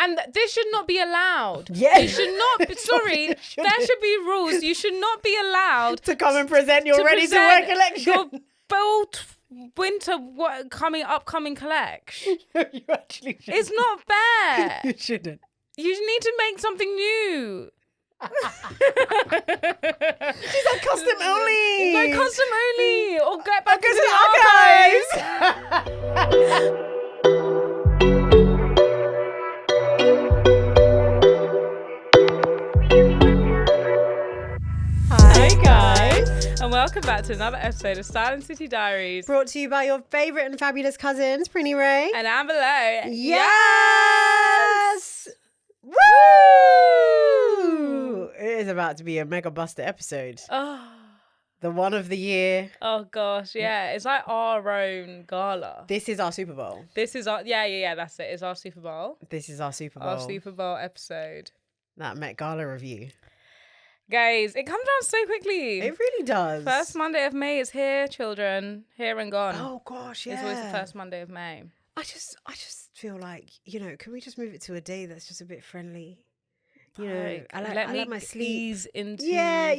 And this should not be allowed. Yeah. You should not, sorry, there should be rules. You should not be allowed to come and present your ready to work collection. Your full winter upcoming collection. You actually shouldn't. It's not fair. You shouldn't. You need to make something new. She's like custom only. No, custom only. Or get back Go into to the archives. Hi guys. And welcome back to another episode of Style and City Diaries. Brought to you by your favourite and fabulous cousins, Prinny Ray. And Amber Lowe. Yes! Woo! It is about to be a mega buster episode. Oh. The one of the year. Oh gosh, yeah. It's like our own gala. This is our Super Bowl. This is our that's it. It's our Super Bowl. This is our Super Bowl. Our Super Bowl episode. That Met Gala review. Guys, it comes around so quickly. It really does. First Monday of May is here, children. Here and gone. Oh gosh, yeah. It's always the first Monday of May. I just feel like, can we just move it to a day that's just a bit friendly? I like my sleep. Ease into Yeah,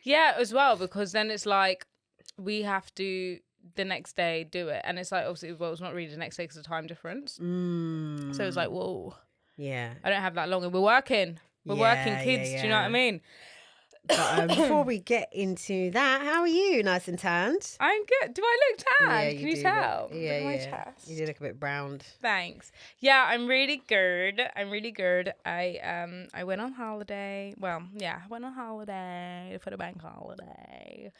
Yeah, as well, because then it's like we have to the next day do it. And it's like, obviously, well, it's not really the next day because of the time difference. So it's like, whoa. Yeah. I don't have that long. And we're working. We're working kids. Do you know what I mean? But before we get into that, how are you? Nice and tanned? I'm good. Do I look tanned? Yeah, Can you tell? Yeah, Look at my yeah. chest. You do look a bit browned. Thanks. Yeah, I'm really good. I went on holiday. Well, yeah, I went on holiday for the bank holiday.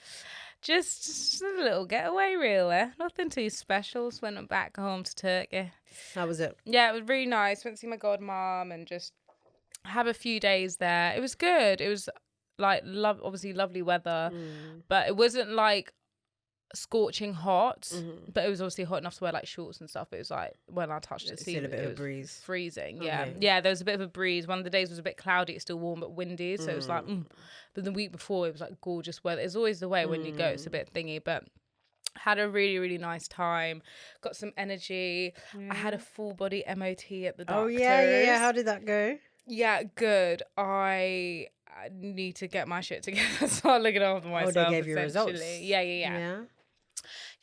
Just a little getaway, really. Nothing too special. Just went back home to Turkey. How was it? Yeah, it was really nice. Went to see my godmom and just have a few days there. It was good. It was like obviously lovely weather, but it wasn't like scorching hot, but it was obviously hot enough to wear like shorts and stuff. It was like when I touched the sea, still a bit it of a was breeze. freezing. Okay. Yeah, there was a bit of a breeze. One of the days was a bit cloudy. It's still warm but windy, so it was like but the week before it was like gorgeous weather. It's always the way when you go, it's a bit thingy, but had a really, really nice time. Got some energy. I had a full body MOT at the doctor's. Oh yeah. How did that go? Yeah, good. I need to get my shit together, start looking after myself. They gave you results? Yeah.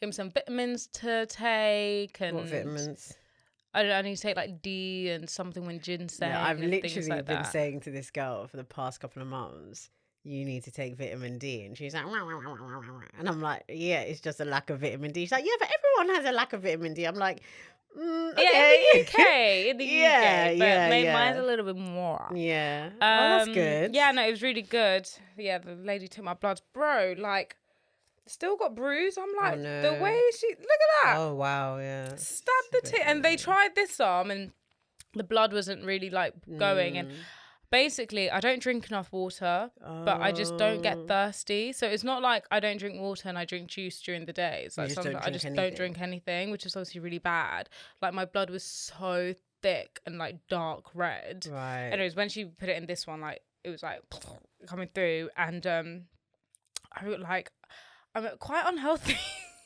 Give me some vitamins to take. And what vitamins? I need to take like D and something with ginseng. Yeah, I've and literally things like been that. saying to this girl for the past couple of months, you need to take vitamin D. And she's like, wah, wah, wah, wah, wah. And I'm like, yeah, it's just a lack of vitamin D. She's like, yeah, but everyone has a lack of vitamin D. I'm like, okay. Yeah, in the UK. Yeah, But mine's a little bit more. Yeah. That's good. Yeah, no, it was really good. Yeah, the lady took my bloods. Bro, like, still got bruise. I'm like, the way she, look at that. Oh, wow, yeah. Stabbed the tit. And they tried this arm and the blood wasn't really like going. And basically, I don't drink enough water, but I just don't get thirsty. So it's not like I don't drink water and I drink juice during the day. It's like I just don't drink anything, which is obviously really bad. Like my blood was so thick and like dark red. Right. Anyways, when she put it in this one, like it was like coming through, and I'm quite unhealthy.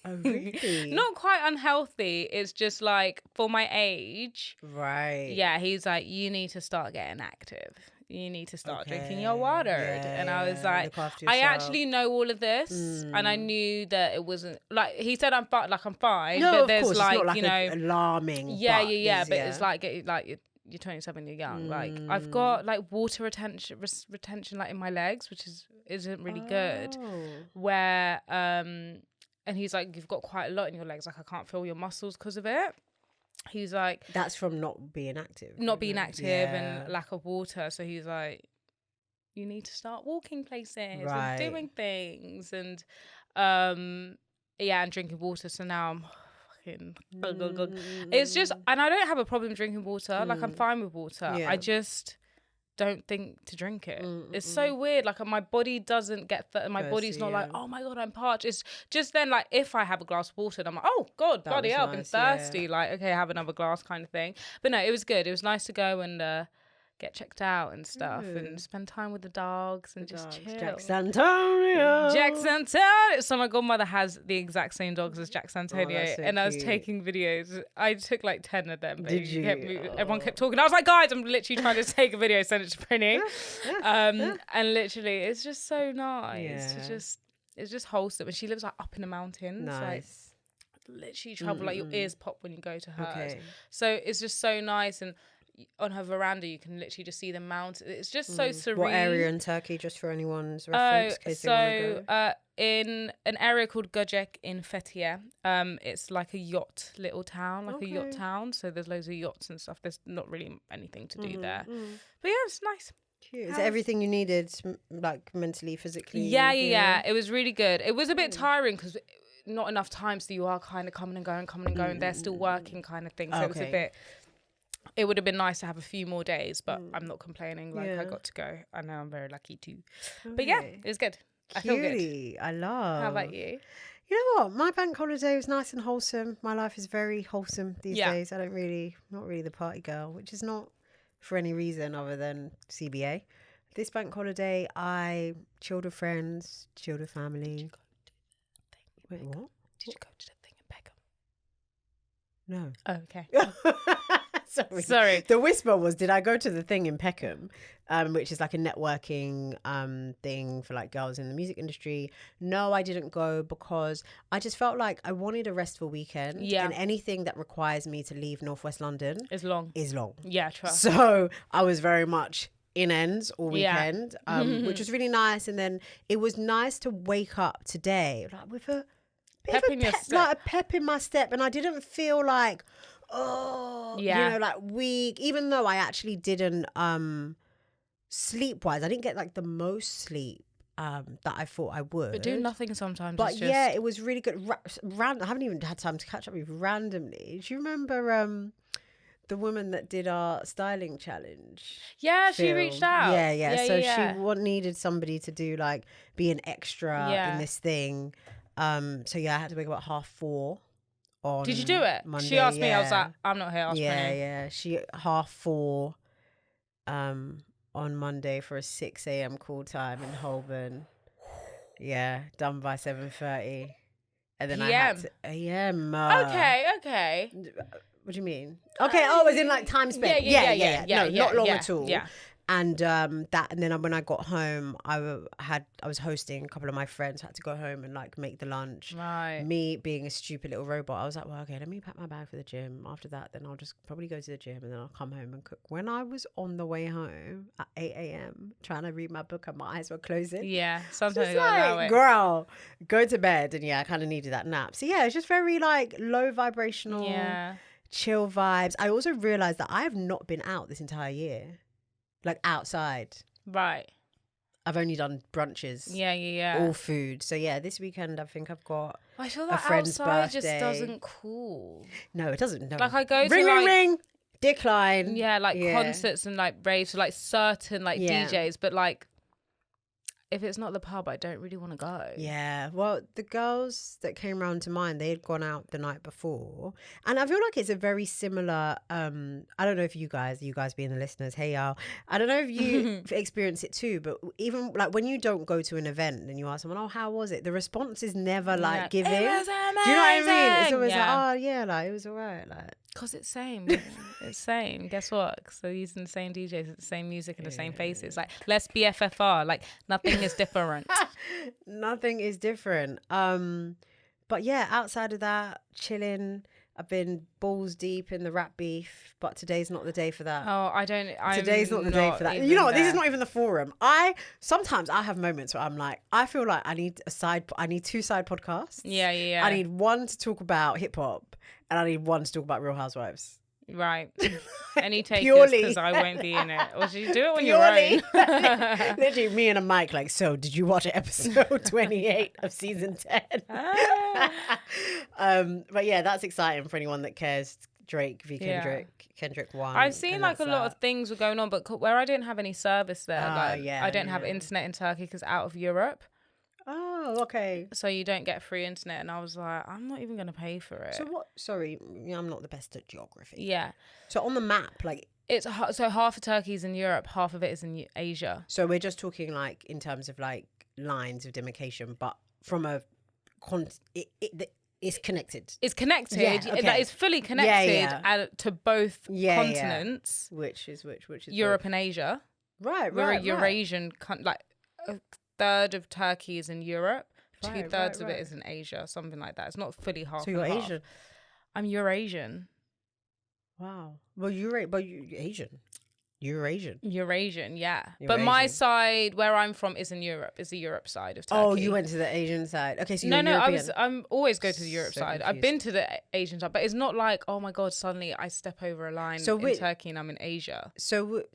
Oh, really? Not quite unhealthy. It's just like for my age. Right. Yeah, he's like, you need to start getting active. You need to start drinking your water. And I was like, I actually know all of this. And I knew that it wasn't like, he said I'm fine. No, but of there's course, like, it's not like alarming. Yeah. But it's like, you're 27, you're young. Like I've got like water retention like in my legs, which isn't really good. Where, and he's like, you've got quite a lot in your legs. Like I can't feel your muscles because of it. He's like, that's from not being active and lack of water. So he's like, you need to start walking places and doing things and and drinking water. So now I'm fucking it's just, and I don't have a problem drinking water. Like I'm fine with water. I just don't think to drink it. It's so weird. Like my body doesn't get my body's not like, oh my god, I'm parched. It's just then like if I have a glass of water, then I'm like, oh god, bloody hell, I've been thirsty. Like okay, have another glass kind of thing. But no, it was good. It was nice to go and get checked out and stuff and spend time with the dogs and just chill. Jack Santonio. Jack Santonio. So my godmother has the exact same dogs as Jack Santonio, so and I was cute. taking videos. I took like 10 of them. But Did you? Everyone kept talking. I was like, guys, I'm literally trying to take a video, send it to Prinny. And literally, it's just so nice. It's just wholesome. And she lives like up in the mountains. Nice. Like, literally travel like your ears pop when you go to hers. Okay. So it's just so nice. And on her veranda you can literally just see the mountains. It's just so serene. What area in Turkey, just for anyone's reference, in case they want to go? In an area called Göcek in Fethiye, it's like a little town, a yacht town, so there's loads of yachts and stuff. There's not really anything to do there, but yeah, it's nice. Cute. Is it everything you needed, like mentally, physically? Yeah, it was really good. It was a bit tiring because not enough time, so you are kind of coming and going. They're still working kind of thing, so it was a bit. It would have been nice to have a few more days, but I'm not complaining. Like, I got to go. I know I'm very lucky too. But yeah, it was good. I feel good. I love. How about you? You know what? My bank holiday was nice and wholesome. My life is very wholesome these days. I not really the party girl, which is not for any reason other than CBA. This bank holiday, I chilled with friends, chilled with family. Wait, what? Did you go to the thing in No. Peckham? Oh, okay. Sorry. The whisper was, did I go to the thing in Peckham, which is like a networking thing for like girls in the music industry? No, I didn't go because I just felt like I wanted a restful weekend. Yeah. And anything that requires me to leave Northwest London is long. Yeah, trust. So I was very much in ends all weekend, which was really nice. And then it was nice to wake up today like with a bit of a pep in my step, and I didn't feel like, like weak, even though I actually didn't sleep wise, I didn't get like the most sleep that I thought I would. But do nothing sometimes. But yeah, it was really good. I haven't even had time to catch up with you randomly. Do you remember the woman that did our styling challenge? Yeah, she reached out. Yeah. So she needed somebody to do like be an extra in this thing. So yeah, I had to wake up at 4:30. Did you do it? Monday, she asked me. I was like, I'm not here. Yeah. She 4:30 on Monday for a 6 a.m. call time in Holborn. Yeah, done by 7:30, and then I had to a.m. Okay. What do you mean? Okay. As in like time spent. Yeah. No, not long at all. Yeah. And and then when I got home, I was hosting a couple of my friends. I had to go home and like make the lunch. Right. Me being a stupid little robot, I was like, well, okay, let me pack my bag for the gym. After that, then I'll just probably go to the gym and then I'll come home and cook. When I was on the way home at 8 a.m. trying to read my book and my eyes were closing. Yeah, sometimes you gotta allow it. Girl, go to bed. And I kind of needed that nap. So yeah, it's just very like low vibrational, chill vibes. I also realized that I have not been out this entire year. Like outside. Right. I've only done brunches. Yeah. All food. So yeah, this weekend I think I've got I feel like a friend's outside birthday. Just doesn't cool. No, it doesn't. No. Like I go ring, decline. Yeah, like concerts and like raves for like certain like DJs, but like if it's not the pub, I don't really want to go. Yeah. Well, the girls that came round to mine, they had gone out the night before. And I feel like it's a very similar, I don't know if you guys being the listeners, hey y'all, I don't know if you experience it too, but even like when you don't go to an event and you ask someone, oh, how was it? The response is never like giving. It was amazing. Do you know what I mean? It's always like, oh yeah, like it was all right. Like, because it's same. It's same. Guess what? So using the same DJs, the same music and the same faces. Like, let's be FFR. Like, nothing is different. Nothing is different. But yeah, outside of that, chilling. I've been balls deep in the rap beef, but today's not the day for that. Oh, Today's not the day for that. You know what? This is not even the forum. Sometimes I have moments where I'm like, I feel like I need two side podcasts. Yeah. I need one to talk about hip hop, and I need one to talk about Real Housewives. Right. Any takers, because I won't be in it. Or should you do it when you're right? Literally me and a mic like, so did you watch episode 28 of season 10? But yeah, that's exciting for anyone that cares. Drake v. Kendrick won. I've seen like a lot of things were going on, but where I didn't have any service there, I don't have internet in Turkey because out of Europe. Oh, okay. So you don't get free internet, and I was like, I'm not even going to pay for it. So what? Sorry, I'm not the best at geography. Yeah. So on the map, like So half of Turkey is in Europe, half of it is in Asia. So we're just talking like in terms of like lines of demarcation, but from a it's connected. It's connected. Yeah, okay. That is fully connected to both continents. Yeah. Which is Europe and Asia. Right. We're a Eurasian like a third of Turkey is in Europe, 2/3 of it is in Asia, something like that. It's not fully half. So you're Asian. I'm Eurasian. Wow. Well, you're Asian. Eurasian, yeah. But my side, where I'm from, is in Europe. Is the Europe side of Turkey. Oh, you went to the Asian side. Okay, so you're European. I'm always go to the Europe side. Confused. I've been to the Asian side, but it's not like, oh my God, suddenly I step over a line in Turkey and I'm in Asia. So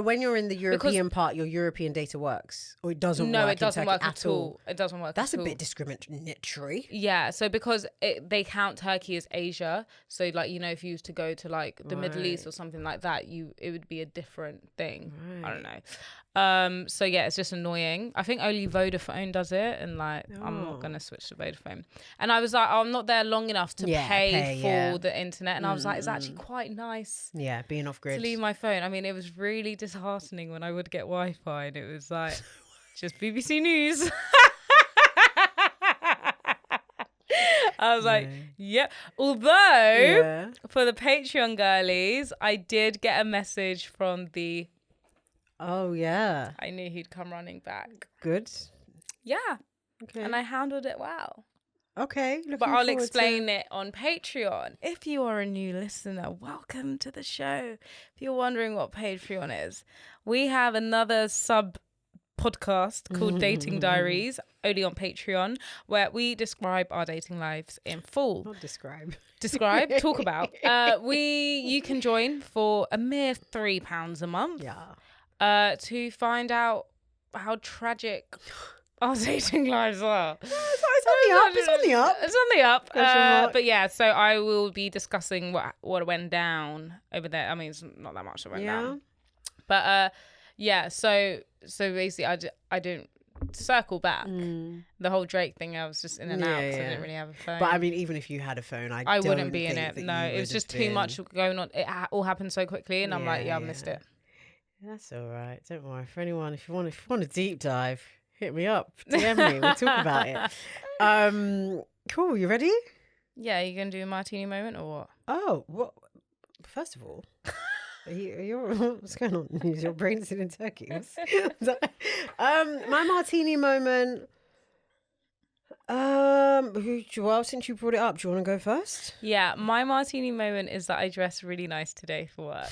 when you're in the European part, your European data works, or it doesn't work? No, it doesn't work at all. It doesn't work. That's a bit discriminatory. Yeah. So because they count Turkey as Asia, so like if you used to go to like the Middle East or something like that, it would be a different thing. Right. I don't know. So yeah, it's just annoying. I think only Vodafone does it, and like I'm not gonna switch to Vodafone. And I was like, I'm not there long enough to pay for the internet, and I was like, it's actually quite nice. Yeah, being off grid. To leave my phone. I mean, it was really disheartening when I would get Wi-Fi, and it was like just BBC News. I was like, yeah. Although, for the Patreon girlies, I did get a message from the... Oh, yeah. I knew he'd come running back. Good. Yeah. Okay. And I handled it well. Okay. But I'll explain it on Patreon. If you are a new listener, welcome to the show. If you're wondering what Patreon is, we have another podcast called Dating Diaries, only on Patreon, where we describe our dating lives in full. Not describe. Talk about. You can join for a mere £3 a month. Yeah. To find out how tragic our dating lives are. It's on the up. But yeah, so I will be discussing what went down over there. I mean, it's not that much that went down. But yeah, so basically I didn't circle back. The whole Drake thing, I was just in and out because I didn't really have a phone. But I mean, even if you had a phone, I wouldn't be in it. No, it was just too much going on. It all happened so quickly, and I'm like, I missed it. That's all right. Don't worry. For anyone, if you want a deep dive, hit me up. DM me. We'll talk about it. Cool. You ready? Yeah. You gonna do a martini moment or what? Oh, what? First of all, what's going on? Is your brain still in Turkey? My martini moment. Well, since you brought it up, do you want to go first? Yeah, my martini moment is that I dressed really nice today for work.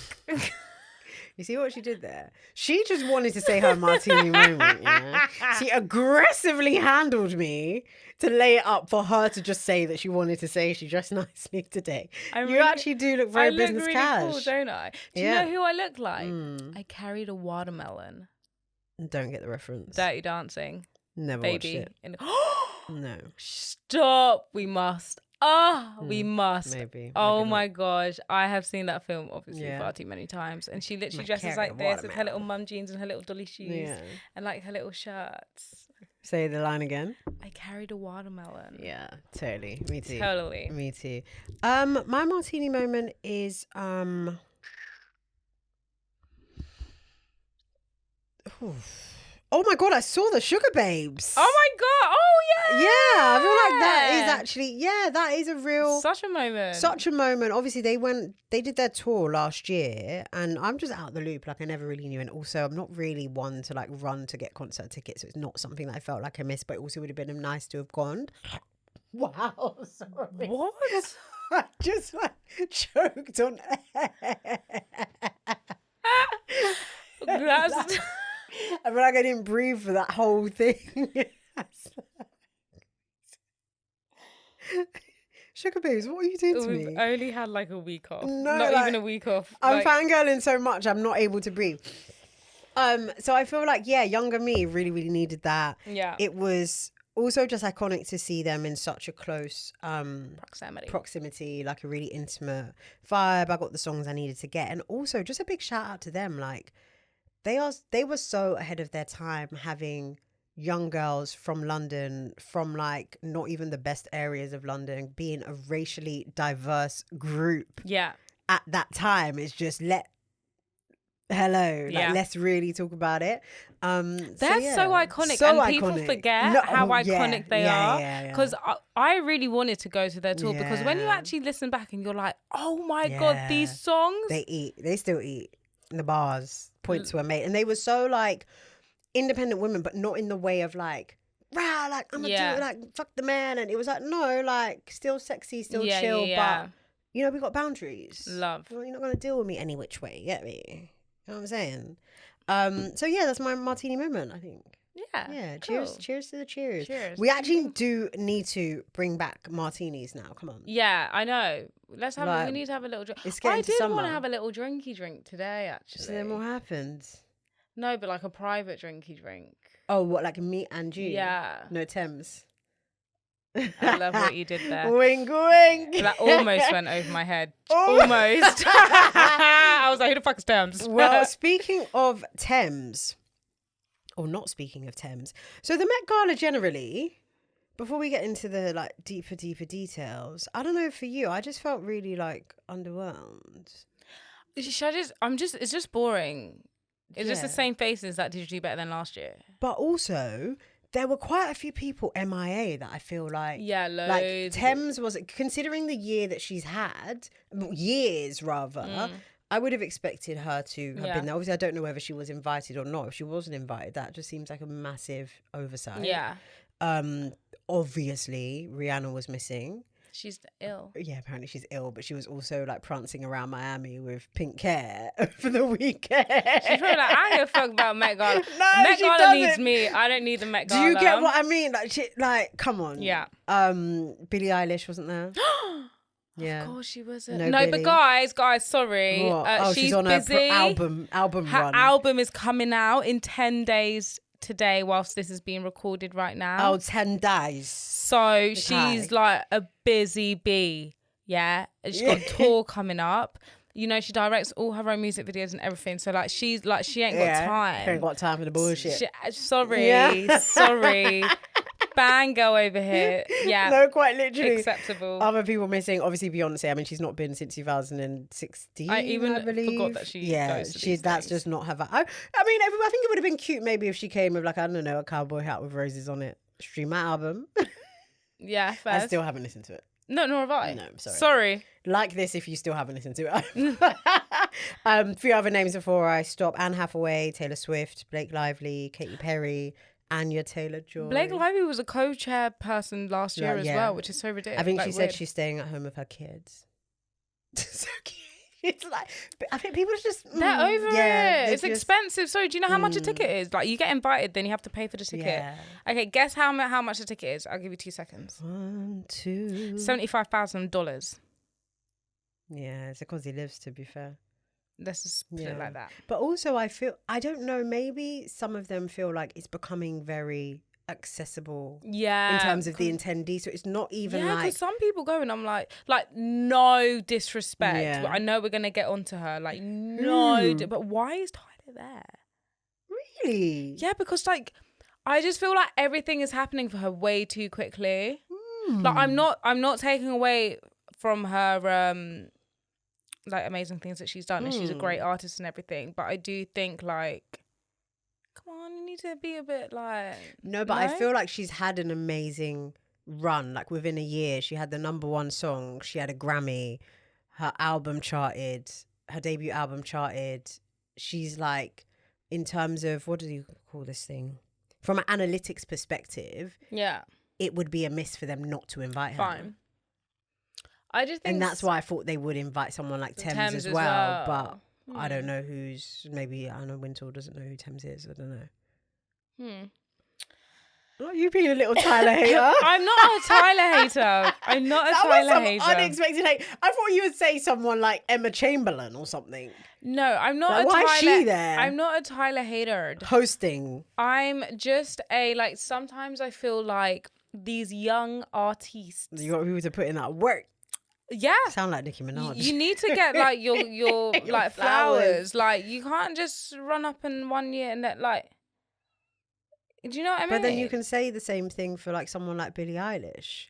You see what she did there? She just wanted to say her martini moment. Yeah? She aggressively handled me to lay it up for her to just say that she wanted to say she dressed nicely today. You actually do look very business really cash. Cool, don't I? Do you know who I look like? I carried a watermelon. Don't get the reference. Dirty Dancing. Never watched it. No. Stop. We must. We must. Maybe. Oh my gosh. I have seen that film obviously far too many times. And she literally dresses like this with her little mum jeans and her little dolly shoes and like her little shirts. Say the line again. I carried a watermelon. Yeah, totally. Me too. Totally. Me too. My martini moment is oh my God, I saw the Sugar Babes. Oh my God. Oh yeah. Yeah, I feel like that is actually, that is a real... Such a moment. Such a moment. Obviously, they did their tour last year and I'm just out of the loop. Like I never really knew. And also I'm not really one to like run to get concert tickets. So it's not something that I felt like I missed, but it also would have been nice to have gone. Wow, sorry. What? I just like choked on air. That's... I feel like I didn't breathe for that whole thing. Sugar Babes, what are you doing to me? We've only had like a week off. No, not even a week off. I'm fangirling so much, I'm not able to breathe. So I feel like, younger me really, really needed that. Yeah. It was also just iconic to see them in such a close proximity, like a really intimate vibe. I got the songs I needed to get. And also just a big shout out to them. Like, they were so ahead of their time, having young girls from London, from like not even the best areas of London, being a racially diverse group. Yeah. At that time, it's just let hello, like let's really talk about it. They're so iconic, and people forget how iconic they are. Because I really wanted to go to their tour because when you actually listen back and you're like, oh my god, these songs, they still eat in the bars. Points were made, and they were so like independent women, but not in the way of like, rah, like I'm gonna do it, like fuck the man. And it was like, no, like still sexy, still chill, but you know, we got boundaries. Love. Well, you're not gonna deal with me any which way. You get me? You know what I'm saying? So yeah, that's my martini moment, I think. Yeah. Cool. Cheers to the cheers. We actually do need to bring back martinis now. Come on. Yeah, I know. Let's have. Like, we need to have a little drink. I did want to have a little drinky drink today, actually. So then what happens? No, but like a private drinky drink. Oh, what, like me and you? Yeah. No Thames. I love what you did there. Wink, wink. That almost went over my head. Almost. I was like, who the fuck is Thames? Well, speaking of Thames, or not speaking of Thames, so the Met Gala generally, before we get into the like deeper details, I don't know for you, I just felt really like underwhelmed. It's just boring. It's just the same faces that did you do better than last year. But also, there were quite a few people MIA that I feel like... Yeah, loads. Like, Thames was... Considering the year that she's had, years rather, I would have expected her to have been there. Obviously, I don't know whether she was invited or not. If she wasn't invited, that just seems like a massive oversight. Yeah. Obviously, Rihanna was missing. She's ill. Yeah, apparently she's ill, but she was also like prancing around Miami with pink hair for the weekend. She's probably like, I don't give a fuck about Met Gala. No, Met Gala needs me. I don't need the Met Gala. Do you get what I mean? Like, come on. Yeah. Billie Eilish wasn't there. Yeah. Of course she wasn't. No, but guys, sorry. She's on busy. her album run. Her album is coming out in 10 days today whilst this is being recorded right now. 10 days. So she's like a busy bee. Yeah. And she's got a tour coming up. You know, she directs all her own music videos and everything. So like she ain't got time. She ain't got time for the bullshit. Sorry. Bang girl over here. Yeah. No, quite literally. Acceptable. Other people missing, obviously Beyonce. I mean, she's not been since 2016. I believe. Forgot that she goes to these that's things. just not her vibe. I mean, I think it would have been cute maybe if she came with like, I don't know, a cowboy hat with roses on it. Stream my album. Yeah, fair. I still haven't listened to it. No, nor have I. No, sorry. Like this if you still haven't listened to it. Few other names before I stop. Anne Hathaway, Taylor Swift, Blake Lively, Katy Perry, Anya Taylor-Joy. Blake Lively was a co-chair person last year as well, which is so ridiculous. I think she said she's staying at home with her kids. So cute. It's like, I think people are just... They're over it. It's expensive. Sorry, do you know how much a ticket is? Like, you get invited, then you have to pay for the ticket. Yeah. Okay, guess how much the ticket is. I'll give you 2 seconds. 1, 2... $75,000. Yeah, it's because he lives, to be fair. Let's just put it like that. But also, I don't know, maybe some of them feel like it's becoming very accessible in terms of the attendee, so it's not even like... because some people go and I'm like no disrespect, but I know we're gonna get onto her, like but why is Tyler there? Really? Yeah, because like I just feel like everything is happening for her way too quickly. Like I'm not taking away from her like amazing things that she's done, and she's a great artist and everything, but I do think like, come on, you need to be a bit like... No, but I feel like she's had an amazing run. Like within a year, she had the #1 song. She had a Grammy. Her album charted. Her debut album charted. She's like, in terms of, what do you call this thing? From an analytics perspective, it would be a miss for them not to invite her. Fine. I just think... And that's why I thought they would invite someone like Thames as well. But I don't know who's... Maybe Anna Wintour doesn't know who Thames is. I don't know. Oh, you being a little Tyler hater. I'm not a Tyler hater. I'm not a Tyler hater. Unexpected hate. I thought you would say someone like Emma Chamberlain or something. No, I'm not like, a Tyler. Why is she there? I'm not a Tyler hater. Hosting. I'm just sometimes I feel like these young artists... You got people to put in that work. Yeah. Sound like Nicki Minaj. You need to get like your like flowers. Like you can't just run up in 1 year and that like... Do you know what I mean? But then you can say the same thing for like someone like Billie Eilish.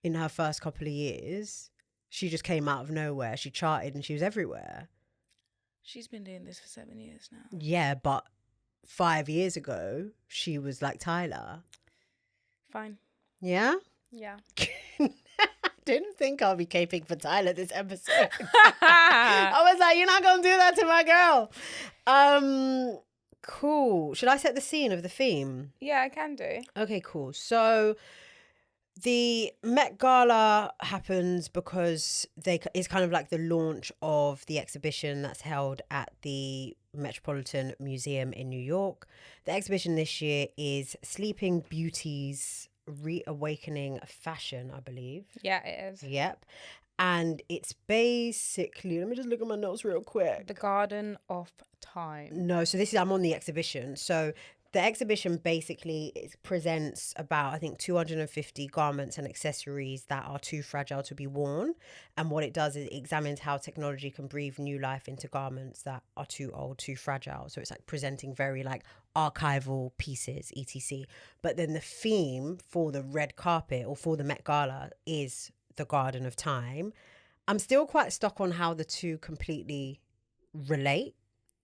In her first couple of years, she just came out of nowhere. She charted and she was everywhere. She's been doing this for 7 years now. Yeah, but 5 years ago, she was like Tyler. Fine. Yeah? Yeah. Didn't think I'll be caping for Tyler this episode. I was like, you're not going to do that to my girl. Cool. Should I set the scene of the theme? Yeah, I can do. Okay, cool. So the Met Gala happens because it's kind of like the launch of the exhibition that's held at the Metropolitan Museum in New York. The exhibition this year is Sleeping Beauty's Reawakening Fashion, I believe. Yeah, it is. Yep. And it's basically, let me just look at my notes real quick. The Garden of Time. No, so I'm on the exhibition. So the exhibition basically presents about, I think, 250 garments and accessories that are too fragile to be worn. And what it does is it examines how technology can breathe new life into garments that are too old, too fragile. So it's like presenting very like archival pieces, etc. But then the theme for the red carpet or for the Met Gala is the Garden of Time. I'm still quite stuck on how the two completely relate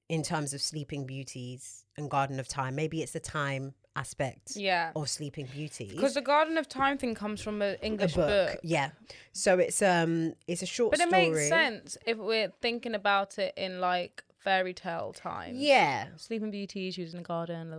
in terms of Sleeping Beauties and Garden of Time. Maybe it's the time aspect of Sleeping Beauty. Because the Garden of Time thing comes from an English book. Yeah. So it's a short story. But it makes sense if we're thinking about it in like fairy tale times. Yeah. Sleeping Beauty, she was in the garden,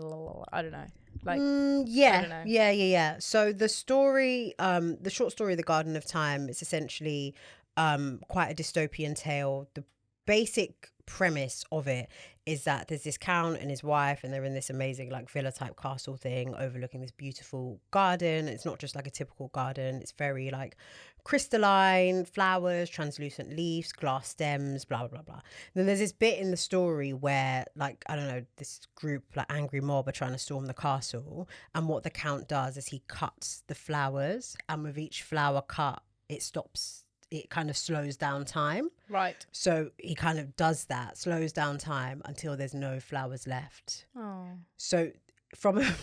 I don't know. Like yeah. So the story, the short story of the Garden of Time is essentially quite a dystopian tale. The basic premise of it is that there's this count and his wife, and they're in this amazing like villa type castle thing overlooking this beautiful garden. It's not just like a typical garden, it's very like crystalline, flowers, translucent leaves, glass stems, blah blah blah blah. Then there's this bit in the story where like, I don't know, this group, like angry mob, are trying to storm the castle, and what the count does is he cuts the flowers, and with each flower cut it kind of slows down time. Right. So he kind of does that, slows down time until there's no flowers left. Oh. So from a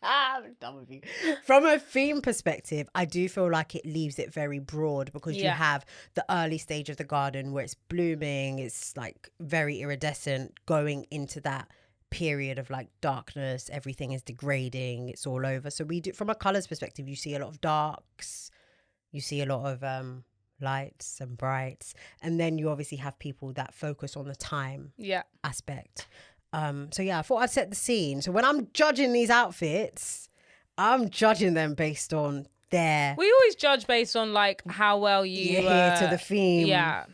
I'm done with you. From a theme perspective, I do feel like it leaves it very broad because you have the early stage of the garden where it's blooming, it's like very iridescent, going into that period of like darkness, everything is degrading, it's all over. So we do, from a colours perspective, you see a lot of darks, you see a lot of lights and brights, and then you obviously have people that focus on the time aspect. So yeah, I thought I'd set the scene. So when I'm judging these outfits, I'm judging them based on their... We always judge based on like how well you adhere to the theme. Yeah.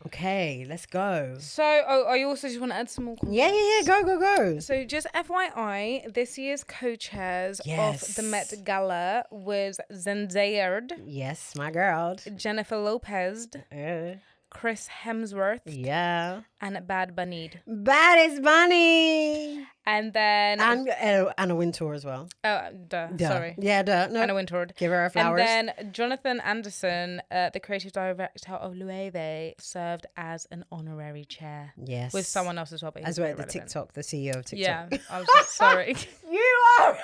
Okay, let's go. So, I also just want to add some more comments. Yeah. Go. So, just FYI, this year's co-chairs of the Met Gala was Zendaya. Yes, my girl. Jennifer Lopez. Chris Hemsworth. Yeah. And Bad Bunny. Baddest Bunny. And then... And Anna Wintour as well. Oh, duh. Sorry. Yeah, duh. No. Anna Wintour. Give her her flowers. And then Jonathan Anderson, the creative director of Loewe, served as an honorary chair. Yes. With someone else as well. As well as the TikTok, the CEO of TikTok. Yeah. I was just sorry. You are...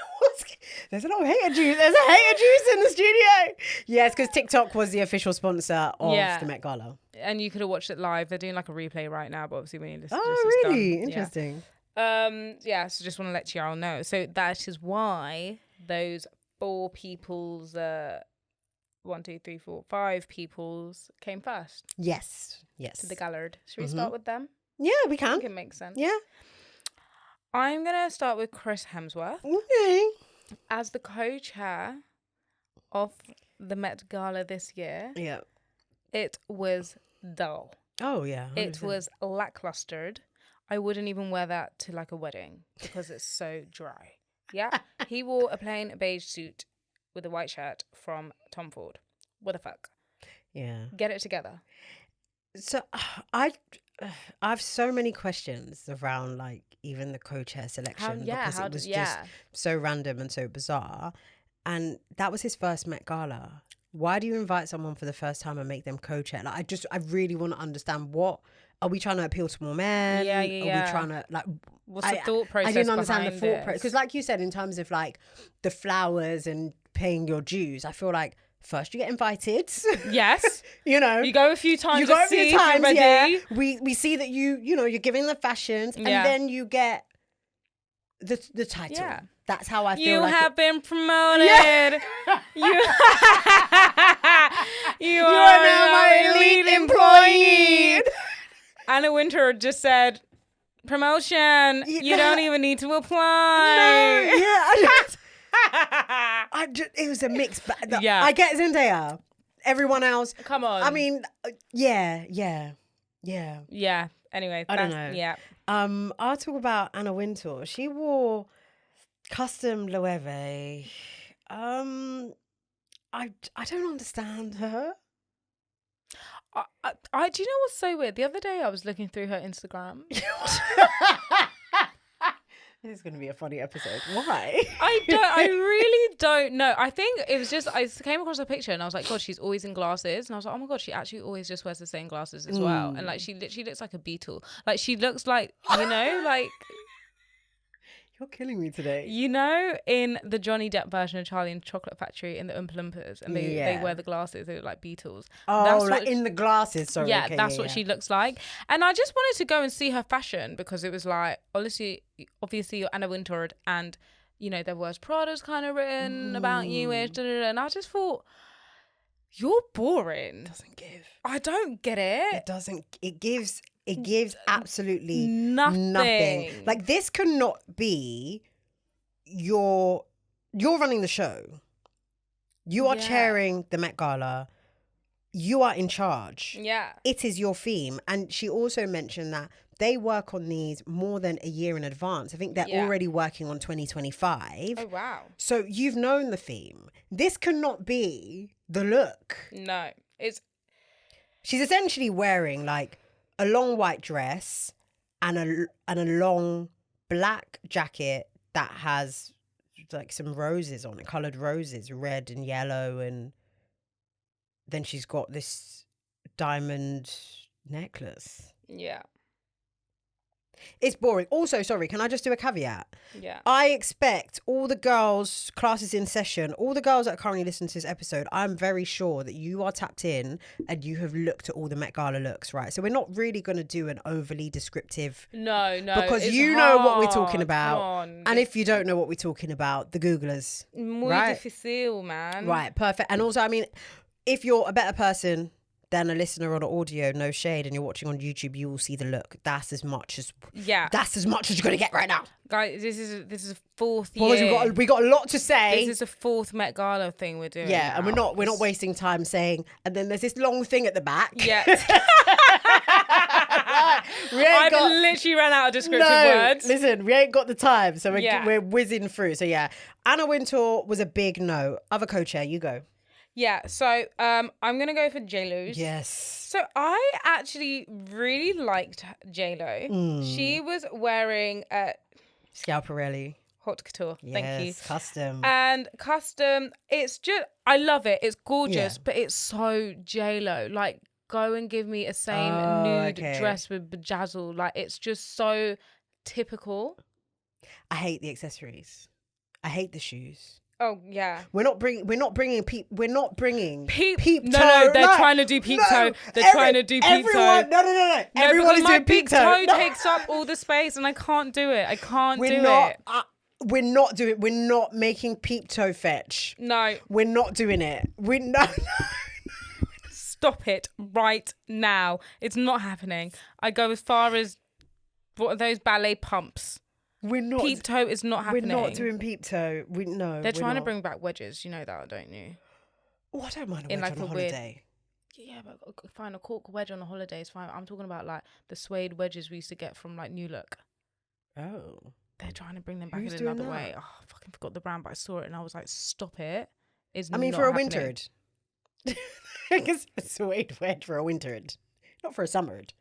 There's a lot of hater juice. There's a hater juice in the studio. Yes, because TikTok was the official sponsor of the Met Gala. And you could have watched it live. They're doing like a replay right now, but obviously we need to really? Interesting. So just want to let y'all know. So that is why those 4 people's 1, 2, 3, 4, 5 people's came first. Yes. To the Gallard. Should we start with them? Yeah, we can. I think it makes sense. Yeah. I'm gonna start with Chris Hemsworth. Okay. As the co-chair of the Met Gala this year. Yeah. It was dull. Oh, yeah. 100%. It was lacklustered. I wouldn't even wear that to like a wedding because it's so dry. Yeah. He wore a plain beige suit with a white shirt from Tom Ford. What the fuck? Yeah. Get it together. So I have so many questions around like even the co-chair selection because it was just so random and so bizarre. And that was his first Met Gala. Why do you invite someone for the first time and make them co-chair? Like, I really want to understand, what are we trying to appeal to more men? Yeah. Are we trying to like? What's the thought process? I didn't understand the thought process because, like you said, in terms of like the flowers and paying your dues, I feel like first you get invited. Yes. You know. You go a few times. You go a few times, yeah. We see that you're giving the fashions, and then you get the title. Yeah. That's how I feel. You like have been promoted. Yeah. you are now my elite employee. Anna Wintour just said, promotion. You don't even need to apply. No, yeah. It was a mix. I get Zendaya. Everyone else. Come on. I mean, yeah. Yeah. Anyway, I don't know. Yeah. I'll talk about Anna Wintour. She wore custom Loewe. I don't understand her. I do you know what's so weird? The other day I was looking through her Instagram. This is going to be a funny episode. Why? I really don't know. I think it was just, I came across a picture and I was like, God, she's always in glasses. And I was like, oh my God, she actually always just wears the same glasses as well. And like, she literally looks like a beetle. Like, she looks like, you know, like... You're killing me today. You know, in the Johnny Depp version of Charlie and the Chocolate Factory in the Oompa Loompas, and they wear the glasses, they look like beetles. Oh, that's like in the glasses, sorry. Yeah, okay, that's what she looks like. And I just wanted to go and see her fashion because it was like, obviously you're Anna Wintour, and, you know, there was Prada's kind of written about you-ish, and I just thought, you're boring. Doesn't give. I don't get it. It doesn't. It gives absolutely nothing. Like, this cannot be you're running the show. You are chairing the Met Gala. You are in charge. Yeah. It is your theme. And she also mentioned that they work on these more than a year in advance. I think they're already working on 2025. Oh, wow. So you've known the theme. This cannot be the look. No. She's essentially wearing like a long white dress and a long black jacket that has like some roses on it, coloured roses, red and yellow, and then she's got this diamond necklace. Yeah. It's boring. Also, sorry, can I just do a caveat? Yeah. I expect all the girls, classes in session, all the girls that are currently listening to this episode, I'm very sure that you are tapped in and you have looked at all the Met Gala looks, right? So we're not really going to do an overly descriptive... No. Because you know what we're talking about. And if you don't know what we're talking about, the Googlers. Muy right? difícil, man. Right, perfect. And also, I mean, if you're a better person than a listener on audio, no shade, and you're watching on YouTube, you will see the look. That's as much as you're gonna get right now, guys. This is a fourth year. We got a lot to say. This is a fourth Met Gala thing we're doing. Yeah, and we're not wasting time saying. And then there's this long thing at the back. Yeah. I've literally ran out of descriptive words. Listen, we ain't got the time, so we're whizzing through. So yeah, Anna Wintour was a big no. Other co-chair, you go. Yeah, so I'm going to go for JLo's. Yes. So I actually really liked JLo. She was wearing Schiaparelli. Haute couture. Yes, Thank you. Custom. And custom, it's just, I love it. It's gorgeous, but it's so JLo. Like, go and give me a same nude dress with bedazzle. Like, it's just so typical. I hate the accessories. I hate the shoes. Oh yeah, we're not bringing peep toe. No, they're trying to do peep toe. They're trying to do peep toe. No. Everyone is doing peep toe. My peep toe takes up all the space, and I can't do it. We're not making peep toe fetch. No, we're not doing it. Stop it right now. It's not happening. I go as far as what are those ballet pumps. We're not. Peep toe is not happening. We're not doing peep toe. They're trying to bring back wedges. You know that, don't you? Oh, I don't mind a wedge on a holiday. Yeah, but fine, a cork wedge on a holiday is fine. I'm talking about like the suede wedges we used to get from like New Look. Oh. They're trying to bring them back in another way. Oh, I fucking forgot the brand, but I saw it and I was like, stop it. For a wintered. I guess a suede wedge for a wintered, not for a summered.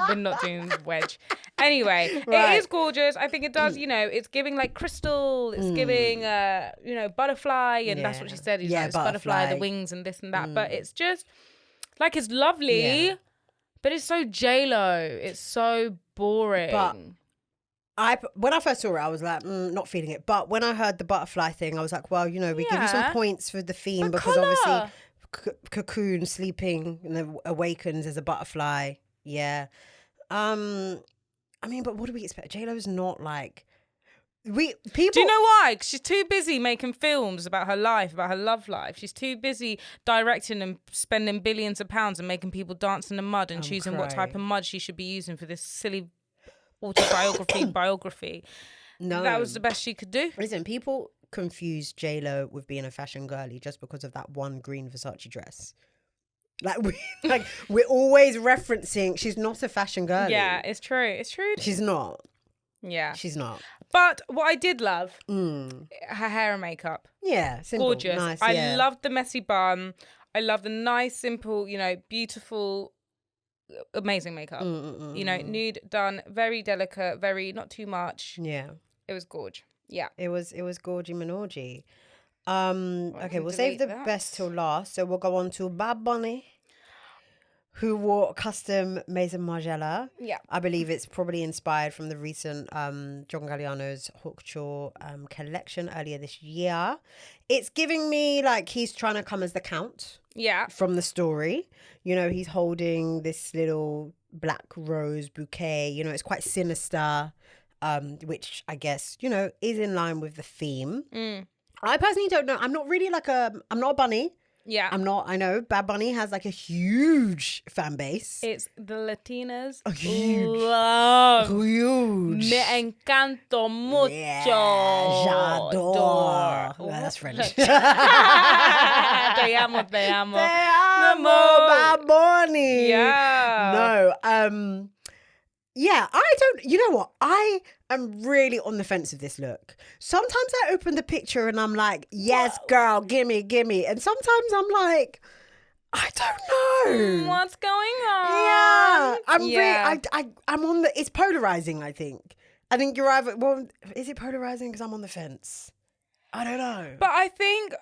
We're not doing wedge. Anyway, right. It is gorgeous. I think it does, it's giving like crystal, it's giving butterfly, and that's what she said. It's butterfly, the wings and this and that. But it's just like, it's lovely, but it's so JLo. It's so boring. But when I first saw it, I was like, not feeling it. But when I heard the butterfly thing, I was like, well, you know, we give you some points for the theme because obviously Cocoon sleeping and then awakens as a butterfly. Yeah. I mean, but what do we expect? JLo's not like people. Do you know why? 'Cause she's too busy making films about her life, about her love life. She's too busy directing and spending billions of pounds and making people dance in the mud and choosing what type of mud she should be using for this silly biography. No, that was the best she could do. Listen, people confuse JLo with being a fashion girly just because of that one green Versace dress. Like we're always referencing. She's not a fashion girly. Yeah, it's true. It's true. She's not. Yeah, she's not. But what I did love, her hair and makeup. Yeah, simple, gorgeous. Nice, I loved the messy bun. I love the nice, simple, you know, beautiful, amazing makeup. You know, nude done, very delicate, very not too much. Yeah, it was gorge. Yeah, it was gorgy Minogy. Okay, we'll save the best till last. So we'll go on to Bad Bunny, who wore custom Maison Margiela. Yeah. I believe it's probably inspired from the recent John Galliano's Hawkshaw collection earlier this year. It's giving me like he's trying to come as the Count. Yeah. From the story. You know, he's holding this little black rose bouquet. You know, it's quite sinister, which I guess, you know, is in line with the theme. I personally don't know. I'm not really I'm not a bunny. Yeah. I know Bad Bunny has like a huge fan base. It's the Latinas. Huge. Me encanto mucho. Yeah, j'adore. Well, that's French. Te amo. Te amo, Bad Bunny. Yeah. No, yeah, you know what? I am really on the fence of this look. Sometimes I open the picture and I'm like, yes, girl, gimme. And sometimes I'm like, I don't know. What's going on? Yeah. I'm on it's polarizing, I think. I think you're either, well, is it polarizing because I'm on the fence? I don't know. But I think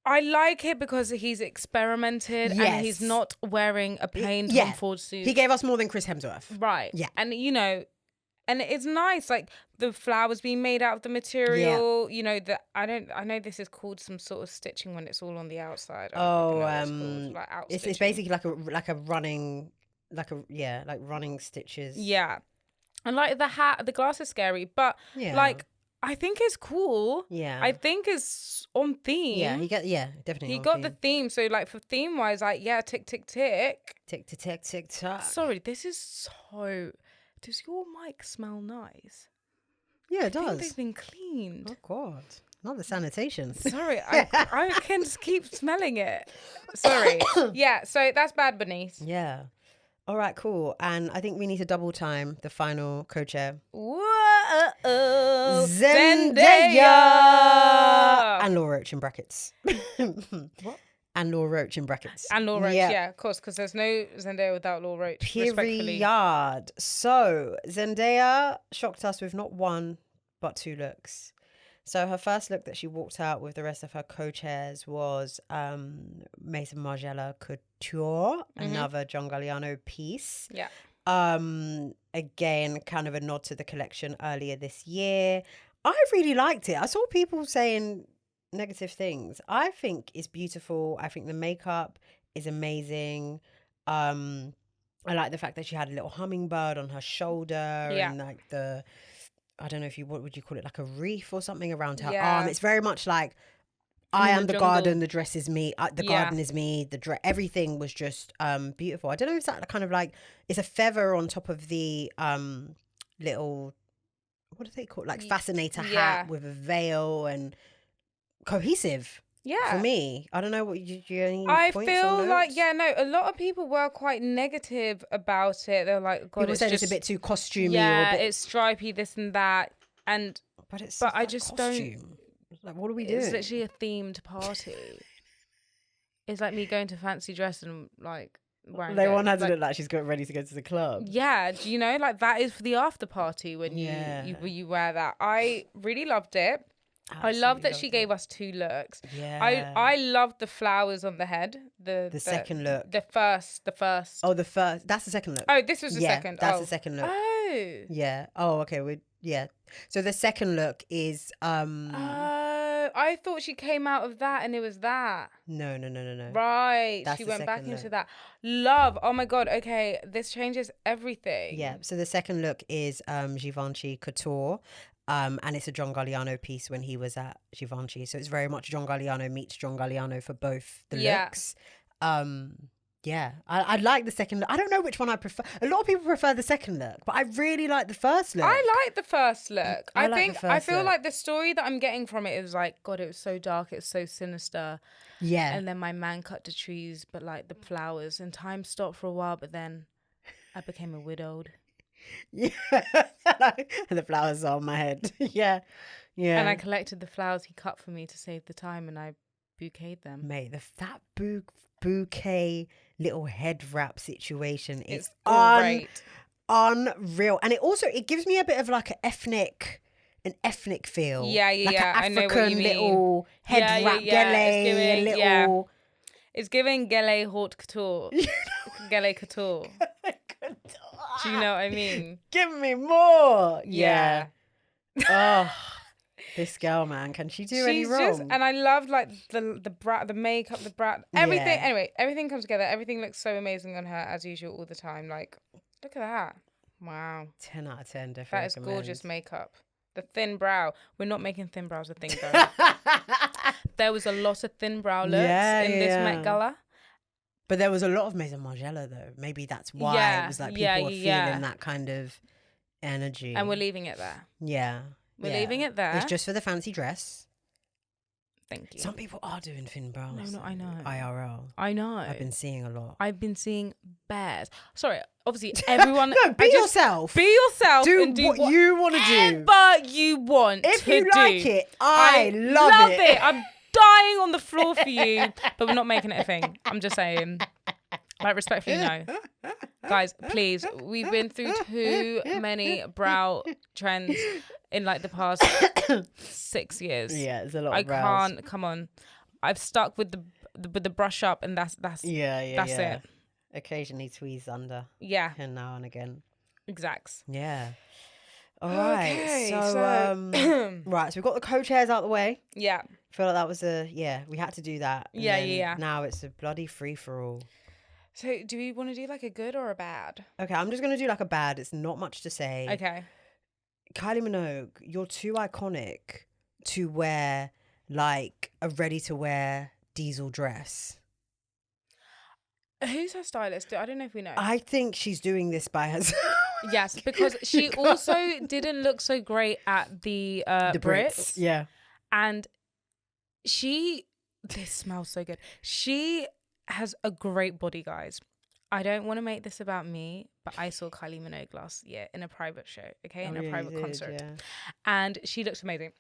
I like it because he's experimented and he's not wearing a plain Tom Ford suit. He gave us more than Chris Hemsworth. Right. Yeah. And, you know, and it's nice, like the flowers being made out of the material, you know, I know this is called some sort of stitching when it's all on the outside. It's basically like running stitches. Yeah. And like the hat, the glass is scary, but like, I think it's cool. Yeah. I think it's on theme. Yeah, definitely. He got the theme. So like for theme wise, like, tick, tick, tick. Tick, tick, tick, tick, tick. Sorry, this is so... Does your mic smell nice? Yeah, it does. I think they've been cleaned. Oh, God. Not the sanitation. Sorry, I can just keep smelling it. Sorry. Yeah, so that's Bad Bunny. Yeah. All right, cool. And I think we need to double time the final co-chair. Whoa, Zendaya! And Laura Roach in brackets. What? And Laura Roach in brackets. And Laura Roach, yeah, of course, because there's no Zendaya without Laura Roach. Period. So, Zendaya shocked us with not one, but two looks. So, her first look that she walked out with the rest of her co-chairs was Maison Margiela Couture, another John Galliano piece. Yeah. Again, kind of a nod to the collection earlier this year. I really liked it. I saw people saying negative things. I think it's beautiful. I think the makeup is amazing. I like the fact that she had a little hummingbird on her shoulder and like I don't know what would you call it, like a wreath or something around her arm. It's very much like I am the garden, the dress is me, the garden is me, the dress, everything was just beautiful. I don't know if that kind of like, it's a feather on top of the little, what do they call it? Like fascinator hat with a veil and cohesive. Yeah. For me. I don't know what you any I points feel like, a lot of people were quite negative about it. They're like, God, people said it's a bit too costumey. Yeah, it's stripy, this and that. And but I just don't. Like, what are we doing? It's literally a themed party. It's like me going to fancy dress and like wearing they want her to look like she's got ready to go to the club. Yeah, do you know, like that is for the after party when you wear that. I really loved it. Absolutely, I love that she gave us two looks. Yeah. I loved the flowers on the head. The second look. The first. Oh, the first. That's the second look. Oh, this was the second. That's the second look. Oh. Yeah. Oh, okay. Yeah. So the second look is I thought she came out of that and it was that. No. Right. That's she the went back second into look. that. Love. Oh my God. Okay. This changes everything. Yeah. So the second look is Givenchy Couture. And it's a John Galliano piece when he was at Givenchy. So it's very much John Galliano meets John Galliano for both the looks. Yeah, I like the second look. I don't know which one I prefer. A lot of people prefer the second look, but I really like the first look. I like the first look. I feel look. like the story that I'm getting from it is like, God, it was so dark, it was so sinister. Yeah. And then my man cut the trees, but like the flowers, and time stopped for a while, but then I became a widowed. Yeah. The flowers are on my head. Yeah. And I collected the flowers he cut for me to save the time, and I bouqueted them. Mate, that bouquet little head wrap situation is great. Unreal. And it gives me a bit of like an ethnic feel. Yeah. Like an I know what you mean. Little head wrap gele, It's giving gele haute couture. Gele couture. Do you know what I mean? Give me more. Yeah. Oh, this girl, man, can she do any wrong? And I love like the makeup, the brat, everything. Yeah. Anyway, everything comes together. Everything looks so amazing on her as usual all the time. Like, look at that. Wow. 10 out of 10, definitely. That is gorgeous makeup. The thin brow. We're not making thin brows a thing though. There was a lot of thin brow looks in this Met Gala. But there was a lot of Maison Margiela though. Maybe that's why it was like people were feeling that kind of energy. And we're leaving it there. Yeah. We're leaving it there. It's just for the fancy dress. Thank you. Some people are doing thin brows. No, I know. IRL. I know. I've been seeing a lot. I've been seeing bears. Sorry, obviously everyone. No, be yourself. Be yourself. Do and do what you want to do. Whatever you want. If you like it, I love it. I'm dying on the floor for you, but we're not making it a thing. I'm just saying. Like, respectfully, no. Guys, please. We've been through too many brow trends in like the past 6 years. Yeah, it's a lot of brows. I can't. Come on. I've stuck with the brush up, and that's it. Occasionally tweeze under. Yeah. And now and again. Exacts. Yeah. All right. Okay, so right. So we've got the co-chairs out the way. Yeah. I feel like that was we had to do that. Yeah. Now it's a bloody free for all. So do we want to do like a good or a bad? Okay, I'm just going to do like a bad. It's not much to say. Okay. Kylie Minogue, you're too iconic to wear like a ready-to-wear diesel dress. Who's her stylist? I don't know if we know. I think she's doing this by herself. Yes, because she also didn't look so great at the Brits. Yeah. And this smells so good. She has a great body, guys. I don't want to make this about me, but I saw Kylie Minogue last year in a private show, in a private concert. Yeah. And she looks amazing.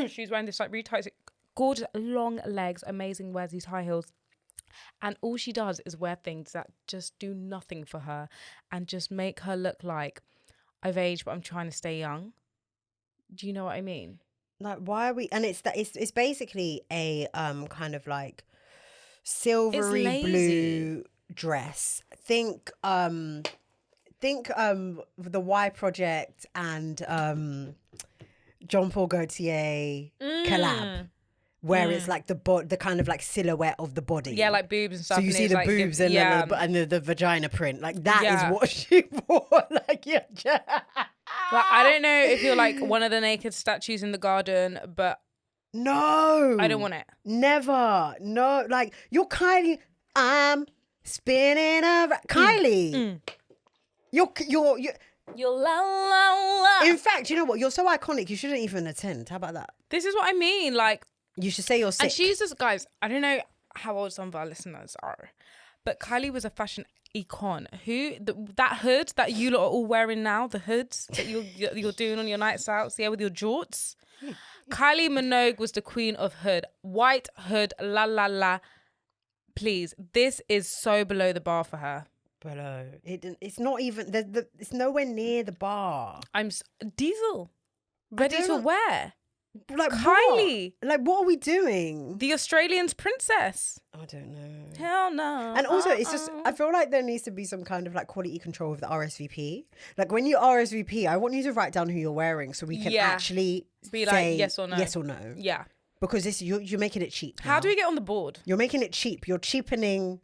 She's wearing this like really tight, gorgeous long legs, amazing, wears these high heels. And all she does is wear things that just do nothing for her and just make her look like I've aged, but I'm trying to stay young. Do you know what I mean? Like, why are we? And it's basically a kind of like silvery blue dress. Think the Y Project and Jean Paul Gaultier collab. Where it's like the kind of like silhouette of the body. Yeah, like boobs and stuff. So you see the like boobs and the vagina print. Like that is what she wore. Like, yeah. Like, I don't know if you're like one of the naked statues in the garden, but no, I don't want it. Never. No, like you're Kylie. I'm spinning around. Kylie. You're la la la. In fact, you know what? You're so iconic. You shouldn't even attend. How about that? This is what I mean. Like, you should say you're sick. And she's just, guys, I don't know how old some of our listeners are, but Kylie was a fashion icon. That hood that you lot are all wearing now, the hoods that you're doing on your nights out, with your jorts. Kylie Minogue was the queen of hood. White hood, la la la. Please, this is so below the bar for her. Below. It's not even, it's nowhere near the bar. Diesel. Ready to wear. Like Kylie. What? Like, what are we doing? The Australian's princess. I don't know. Hell no. And also, it's just, I feel like there needs to be some kind of like quality control with the RSVP. Like when you RSVP, I want you to write down who you're wearing so we can actually be say like yes or no. Yes or no. Yeah. Because this, you're making it cheap. How do we get on the board? You're making it cheap. You're cheapening.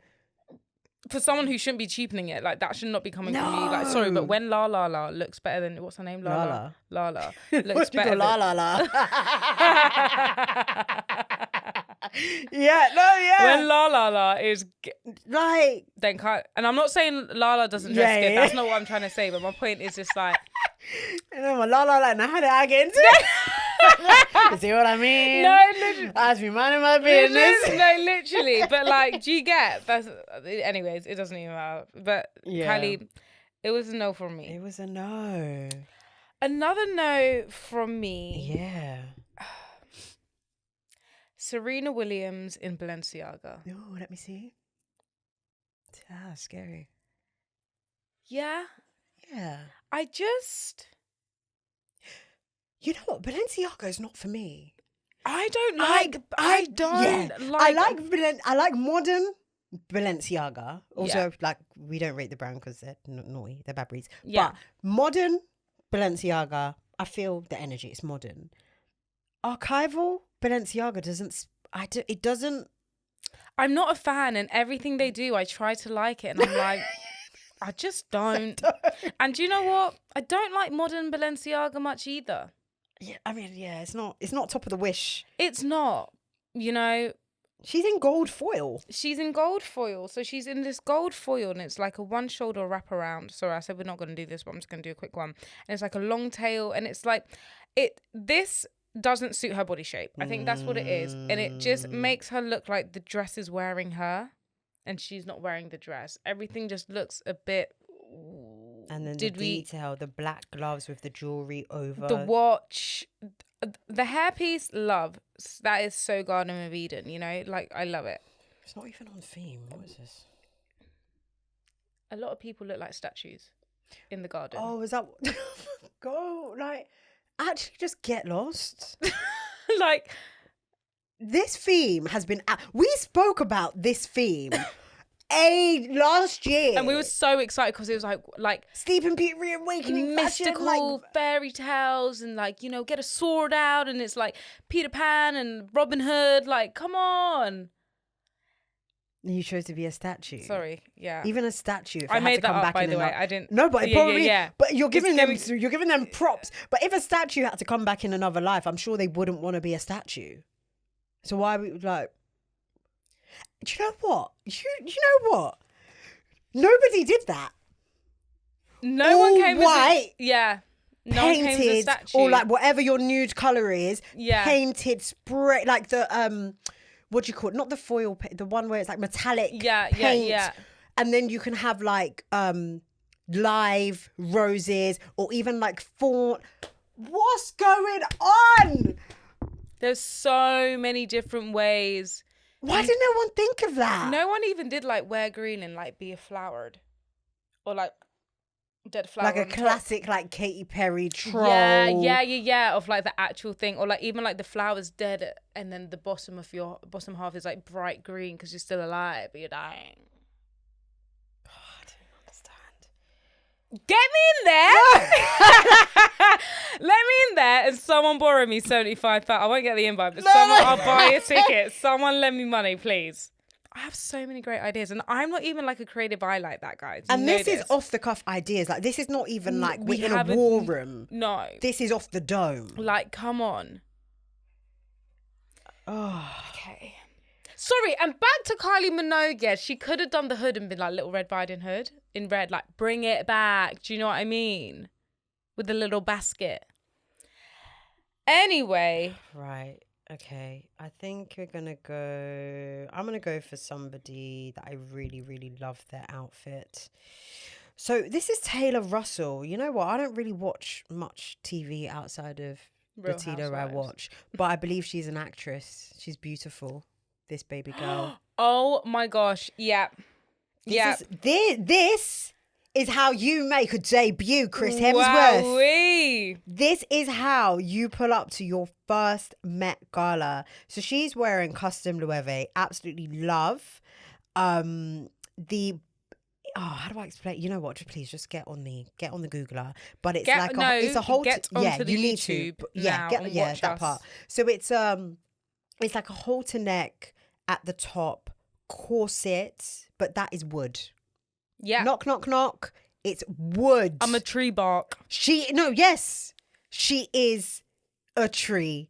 For someone who shouldn't be cheapening it, like that should not be coming from you. Like, sorry, but when La La La looks better than what's her name? Lala. Lala looks better. La La La. Yeah. When La La La is like, then and I'm not saying Lala doesn't dress good. That's not what I'm trying to say. But my point is just like, and I'm a La La La, and I had it again. You see what I mean? No, literally. I was be minding my business. No, literally. But like, do you get? Anyways, it doesn't even matter. But Kylie, it was a no from me. It was a no. Another no from me. Yeah. Serena Williams in Balenciaga. Oh, let me see. Ah, scary. Yeah. Yeah. You know what? Balenciaga is not for me. I don't like. I like modern Balenciaga. Also, like, we don't rate the brand because they're naughty. They're bad breeds. Yeah. But modern Balenciaga, I feel the energy. It's modern. Archival Balenciaga doesn't. It doesn't. I'm not a fan, and everything they do, I try to like it, and I'm like, I just don't. And do you know what? I don't like modern Balenciaga much either. Yeah, I mean, yeah, it's not top of the wish. It's not, you know. She's in gold foil. So she's in this gold foil, and it's like a one shoulder wraparound. Sorry, I said we're not going to do this, but I'm just going to do a quick one. And it's like a long tail, and it's like, this doesn't suit her body shape. I think that's what it is. And it just makes her look like the dress is wearing her, and she's not wearing the dress. Everything just looks a bit... And then detail, the black gloves with the jewelry over. The watch, the hairpiece, love. That is so Garden of Eden, you know? Like, I love it. It's not even on theme. What is this? A lot of people look like statues in the garden. Oh, is that... Go, like, actually just get lost. Like... This theme has been... We spoke about this theme... last year, and we were so excited because it was like Sleeping Beauty, Reawakening, mystical fashion, like fairy tales, and like, you know, get a sword out, and it's like Peter Pan and Robin Hood. Like, come on! You chose to be a statue. Sorry, yeah. Even a statue. I made that up, by the way. I didn't. No, but probably. Yeah. But you're giving them props. But if a statue had to come back in another life, I'm sure they wouldn't want to be a statue. So why we like? Do you know what? You know what? Nobody did that. No one came white. No one came as a statue. Or like whatever your nude colour is. Yeah. Painted, spray, like the what do you call it? Not the foil, the one where it's like metallic paint. Yeah. And then you can have like live roses or even like fawn. What's going on? There's so many different ways. Why did no one think of that? No one even did like wear green and like be a flowered, or like dead flower. Like a classic like Katy Perry troll. Yeah. Of like the actual thing, or like even like the flower's dead, and then the bottom of your bottom half is like bright green because you're still alive, but you're dying. I don't understand. Get me in there. Let me in there and someone borrow me 75 pounds. I won't get the invite, but I'll buy a ticket. Someone lend me money, please. I have so many great ideas, and I'm not even like a creative eye like that, guys. And this is off the cuff ideas. Like, this is not even like we're in a war room. No. This is off the dome. Like, come on. Oh. Okay. Sorry, and back to Kylie Minogue. Yeah, she could have done the hood and been like Little Red Riding Hood in red, like bring it back. Do you know what I mean? With the little basket. Anyway. Right. Okay. I think I'm going to go for somebody that I really, really love their outfit. So this is Taylor Russell. You know what? I don't really watch much TV outside of the TV I watch. But I believe she's an actress. She's beautiful. This baby girl. Oh my gosh. Yeah. This is how you make a debut, Chris Hemsworth. Wowee. This is how you pull up to your first Met Gala. So she's wearing custom Loewe. Absolutely love. How do I explain? You know what? Just get on the Googler. But it's it's a whole onto the YouTube that part. So it's like a halter neck at the top, corset, but that is wood. Yeah. Knock, knock, knock. It's wood. I'm a tree bark. She is a tree.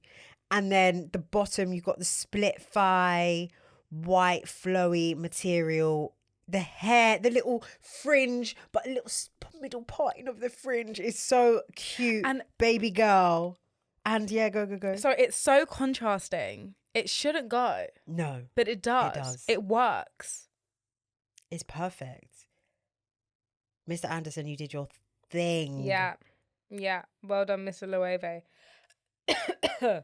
And then the bottom, you've got the split thigh, white, flowy material. The hair, the little fringe, but a little middle parting of the fringe is so cute. And baby girl. And yeah, go. So it's so contrasting. It shouldn't go. No. But it does. It works. It's perfect. Mr. Anderson, you did your thing. Yeah. Well done, Mr. Loewe. I'm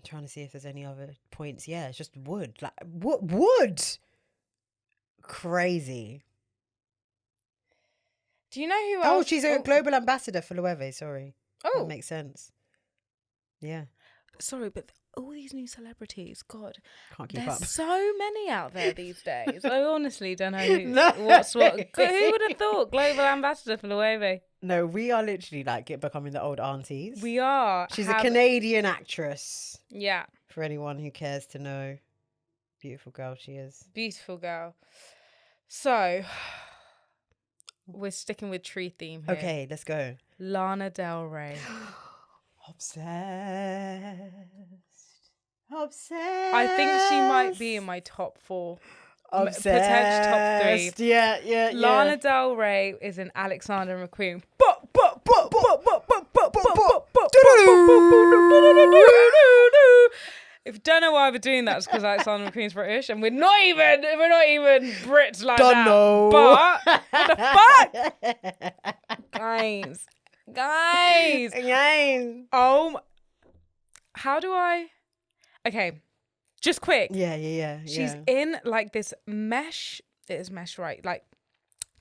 trying to see if there's any other points. Yeah, it's just wood. Like wood. Crazy. Do you know who else? Oh, she's a global ambassador for Loewe. Sorry. Oh, that makes sense. Yeah. Sorry, but all these new celebrities, God, can't keep up. There's so many out there these days. I honestly don't know what's what. Who would have thought global ambassador for Loewe? No, we are literally like becoming the old aunties. We are. She's a Canadian actress. Yeah. For anyone who cares to know, beautiful girl she is. Beautiful girl. So we're sticking with tree theme here. Okay, let's go. Lana Del Rey. Obsessed. I think she might be in my top 4. Obsessed. Potential top 3. Yeah. Lana Del Rey is an Alexander McQueen. If you don't know why we're doing that, it's because Alexander McQueen's British, and we're not even Brits like don't that. Know. But what the fuck, guys. How do I? Okay, just quick. Yeah. She's in like this mesh. It is mesh, right? Like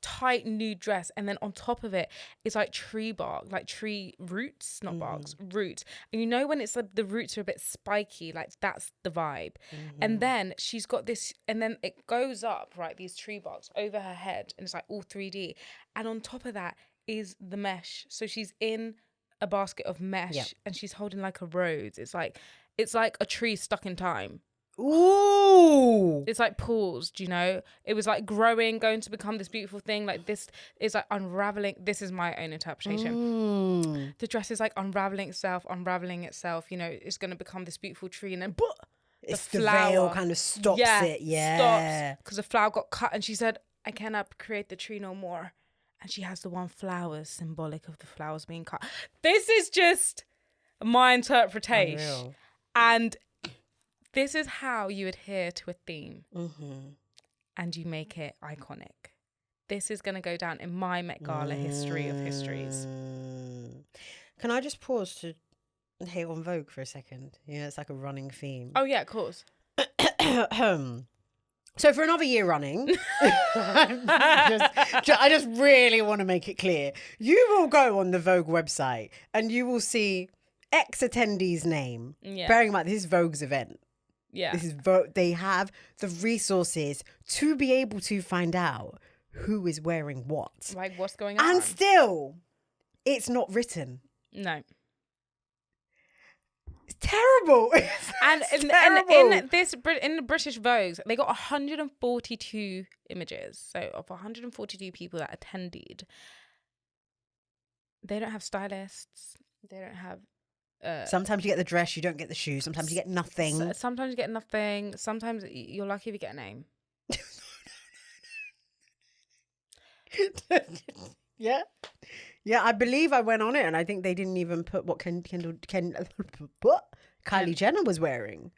tight nude dress, and then on top of it is like tree bark, like tree roots, not barks, roots. And you know when it's like the roots are a bit spiky, like that's the vibe. And then she's got this, and then it goes up, right? These tree barks over her head, and it's like all 3D. And on top of that is the mesh. So she's in a basket of mesh, and she's holding like a rose. It's like a tree stuck in time. Ooh. It's like paused, you know? It was like growing, going to become this beautiful thing. Like this is like unraveling. This is my own interpretation. The dress is like unraveling itself, you know, it's going to become this beautiful tree. And then the flower veil kind of stops it. Yeah. Stops. Because the flower got cut, and she said, I cannot create the tree no more. And she has the one flower symbolic of the flowers being cut. This is just my interpretation. Unreal. And this is how you adhere to a theme and you make it iconic. This is going to go down in my Met Gala history of histories. Can I just pause to hate on Vogue for a second? Yeah, it's like a running theme. Oh, yeah, of course. So for another year running, I just really want to make it clear. You will go on the Vogue website and you will see X attendee's name. Yeah. Bearing in mind, this is Vogue's event. Yeah. This is Vogue. They have the resources to be able to find out who is wearing what. Like what's going on. And still, it's not written. No. It's terrible. And in the British Vogues, they got 142 images. So of 142 people that attended, they don't have stylists. They don't have. Sometimes you get the dress, you don't get the shoes. Sometimes you get nothing. Sometimes you get nothing. Sometimes you're lucky if you get a name. Yeah. I believe I went on it, and I think they didn't even put what Kylie Jenner was wearing.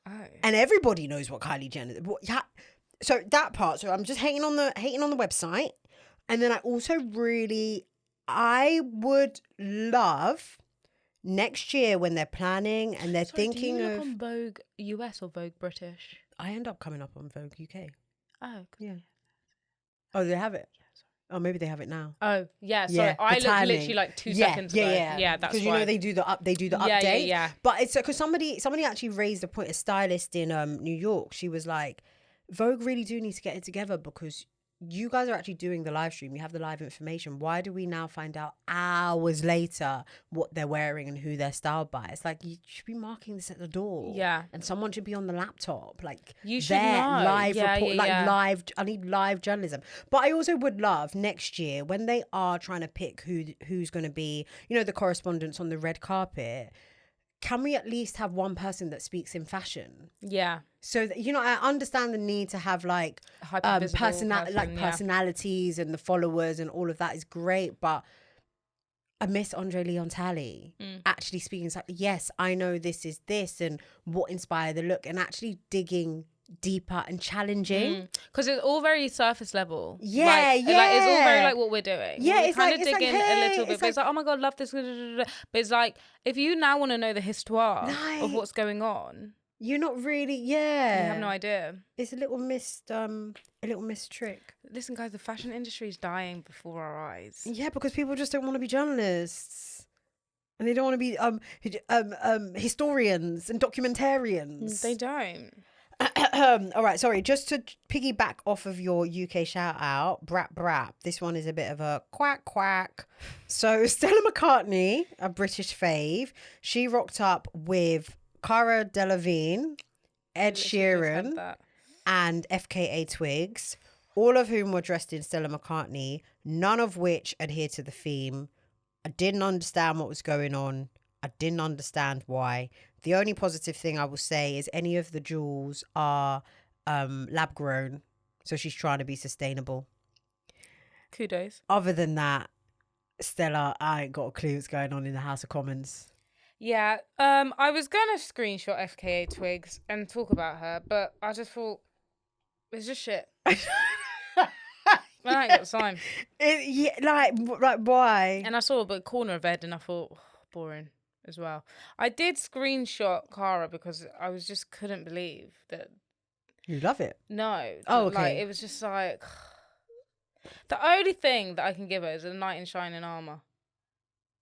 Oh. And everybody knows what Kylie Jenner. Yeah. So that part. So I'm just hating on the website, and then I also I would love. Next year, when they're planning and they're thinking do you look on Vogue US or Vogue British? I end up coming up on Vogue UK. Oh, yeah. Oh, they have it? Yeah, Oh, maybe they have it now. Oh, yeah. Sorry, I looked literally like 2 seconds ago. Yeah, that's because they do the update. Yeah. But it's because somebody actually raised a point. A stylist in New York, she was like, Vogue really do need to get it together because you guys are actually doing the live stream. You have the live information. Why do we now find out hours later what they're wearing and who they're styled by? It's like, you should be marking this at the door. Yeah. And someone should be on the laptop. Like, you should know. Live report, live. I need live journalism. But I also would love next year when they are trying to pick who's going to be, the correspondents on the red carpet. Can we at least have one person that speaks in fashion? Yeah. So that, I understand the need to have like personalities and the followers and all of that is great, but I miss Andre Leon Talley actually speaking. It's like, yes, I know this is this and what inspired the look, and actually digging deeper and challenging, because it's all very surface level. Like, it's all very like what we're doing. It's kind of dig in a little bit, but it's like, oh my god, love this. But it's like, if you now want to know the histoire of what's going on, you're not really. You have no idea. It's a little missed trick. Listen, guys, the fashion industry is dying before our eyes. Yeah, because people just don't want to be journalists. And they don't want to be historians and documentarians. They don't. All right, sorry, just to piggyback off of your UK shout out, brap. This one is a bit of a quack. So Stella McCartney, a British fave, she rocked up with Cara Delevingne, Ed Sheeran, and FKA Twigs, all of whom were dressed in Stella McCartney, none of which adhered to the theme. I didn't understand what was going on. I didn't understand why. The only positive thing I will say is any of the jewels are lab grown. So she's trying to be sustainable. Kudos. Other than that, Stella, I ain't got a clue what's going on in the House of Commons. Yeah. I was going to screenshot FKA Twigs and talk about her, but I just thought, it's just shit. I ain't got time. Like why? And I saw a corner of Ed and I thought, boring as well. I did screenshot Cara because I just couldn't believe that. You love it? No. Oh, okay. Like, it was just like, the only thing that I can give her is a knight in shining armor.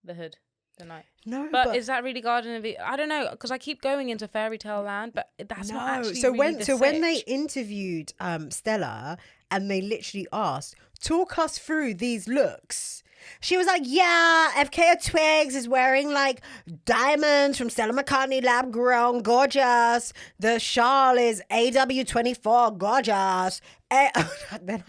The hood. The knight. No, but is that really Garden of Eden? I don't know, because I keep going into fairy tale land, but that's not actually when they interviewed Stella and they literally asked, talk us through these looks, she was like, yeah, FKA Twigs is wearing like diamonds from Stella McCartney lab grown, gorgeous. The shawl is AW24, gorgeous. Then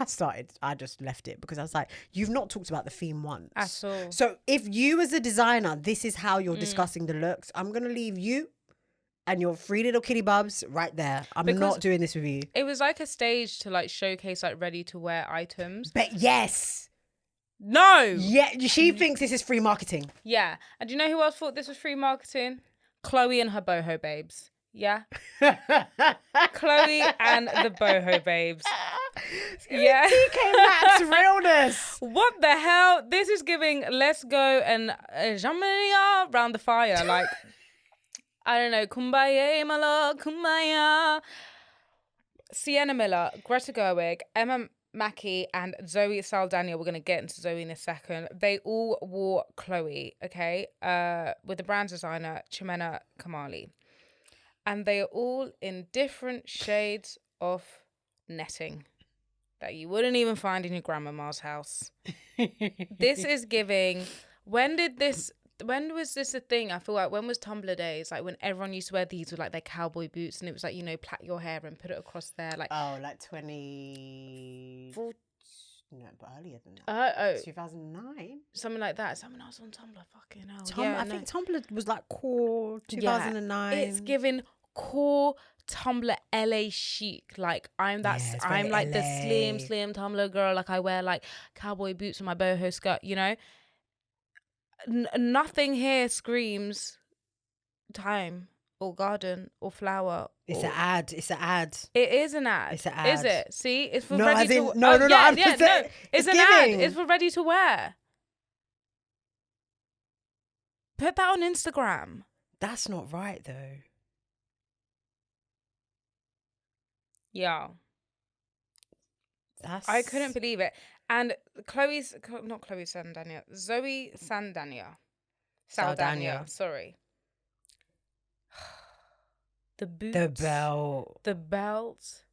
I just left it because I was like, you've not talked about the theme once. At all. So if you as a designer, this is how you're discussing the looks, I'm going to leave you and your 3 little kitty bubs right there. I'm not doing this with you. It was like a stage to like showcase like ready to wear items. But yes. No. Yeah, she thinks this is free marketing. Yeah. And do you know who else thought this was free marketing? Chloe and her boho babes. Yeah. Chloe and the boho babes. Yeah. TK Maxx realness. What the hell? This is giving Let's Go and Jean-Marie round the fire. Like, I don't know. Kumbaya, my love, kumbaya. Sienna Miller, Greta Gerwig, Emma Mackey and Zoe Saldana. We're going to get into Zoe in a second. They all wore Chloe, okay, with the brand designer Chimena Kamali. And they are all in different shades of netting that you wouldn't even find in your grandmama's house. This is giving... When was this a thing? I feel like, when was Tumblr days? Like, when everyone used to wear these with like their cowboy boots and it was like, plait your hair and put it across there. Like, oh, like 20... No, but earlier than that. 2009? Something like that. Someone else on Tumblr. Fucking hell. I think Tumblr was like core 2009. Yeah, it's giving core Tumblr LA chic. Like, I'm like LA. The slim Tumblr girl. Like, I wear like cowboy boots and my boho skirt, Nothing here screams time or garden or flower. It's an ad. It's an ad. It is an ad. It's an ad. Is it? See, it's for no, ready to. No. It's an ad. It's for ready to wear. Put that on Instagram. That's not right though. Yeah. I couldn't believe it. And not Chloe Saldana, Zoe Saldana, sorry. The boots. The belt.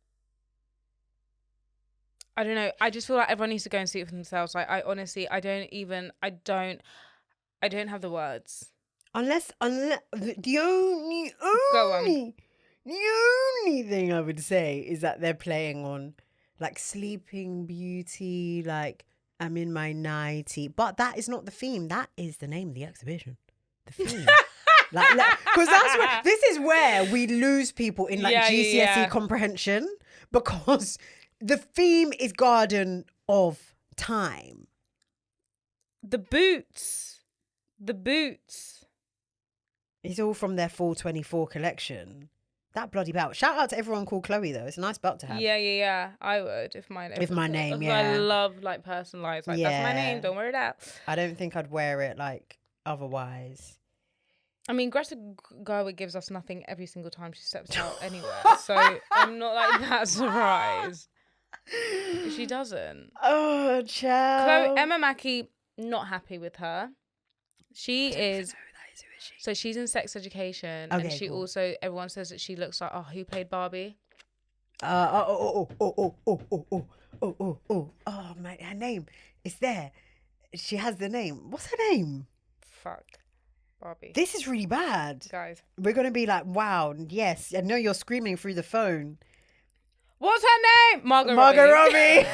I don't know. I just feel like everyone needs to go and see it for themselves. Like, I honestly, I don't have the words. Unless the only thing I would say is that they're playing on like Sleeping Beauty, like I'm in my 90, but that is not the theme. That is the name of the exhibition. The theme. Because this is where we lose people in like GCSE comprehension, because the theme is Garden of Time. The boots. It's all from their Fall 24 collection. That bloody belt. Shout out to everyone called Chloe though. It's a nice belt to have. Yeah. I would if my name. Yeah. I love like personalized. Like that's my name. Don't wear it out. I don't think I'd wear it like otherwise. I mean, Greta Gerwig gives us nothing every single time she steps out anywhere. So I'm not like that surprised. She doesn't. Oh, child. Emma Mackey, not happy with her. She is. So she's in Sex Education, and she also, everyone says that she looks like, who played Barbie? Oh, my, her name is there. She has the name. What's her name? Fuck. Barbie. This is really bad. Guys. We're going to be like, wow, yes. I know you're screaming through the phone. What's her name? Margot Robbie.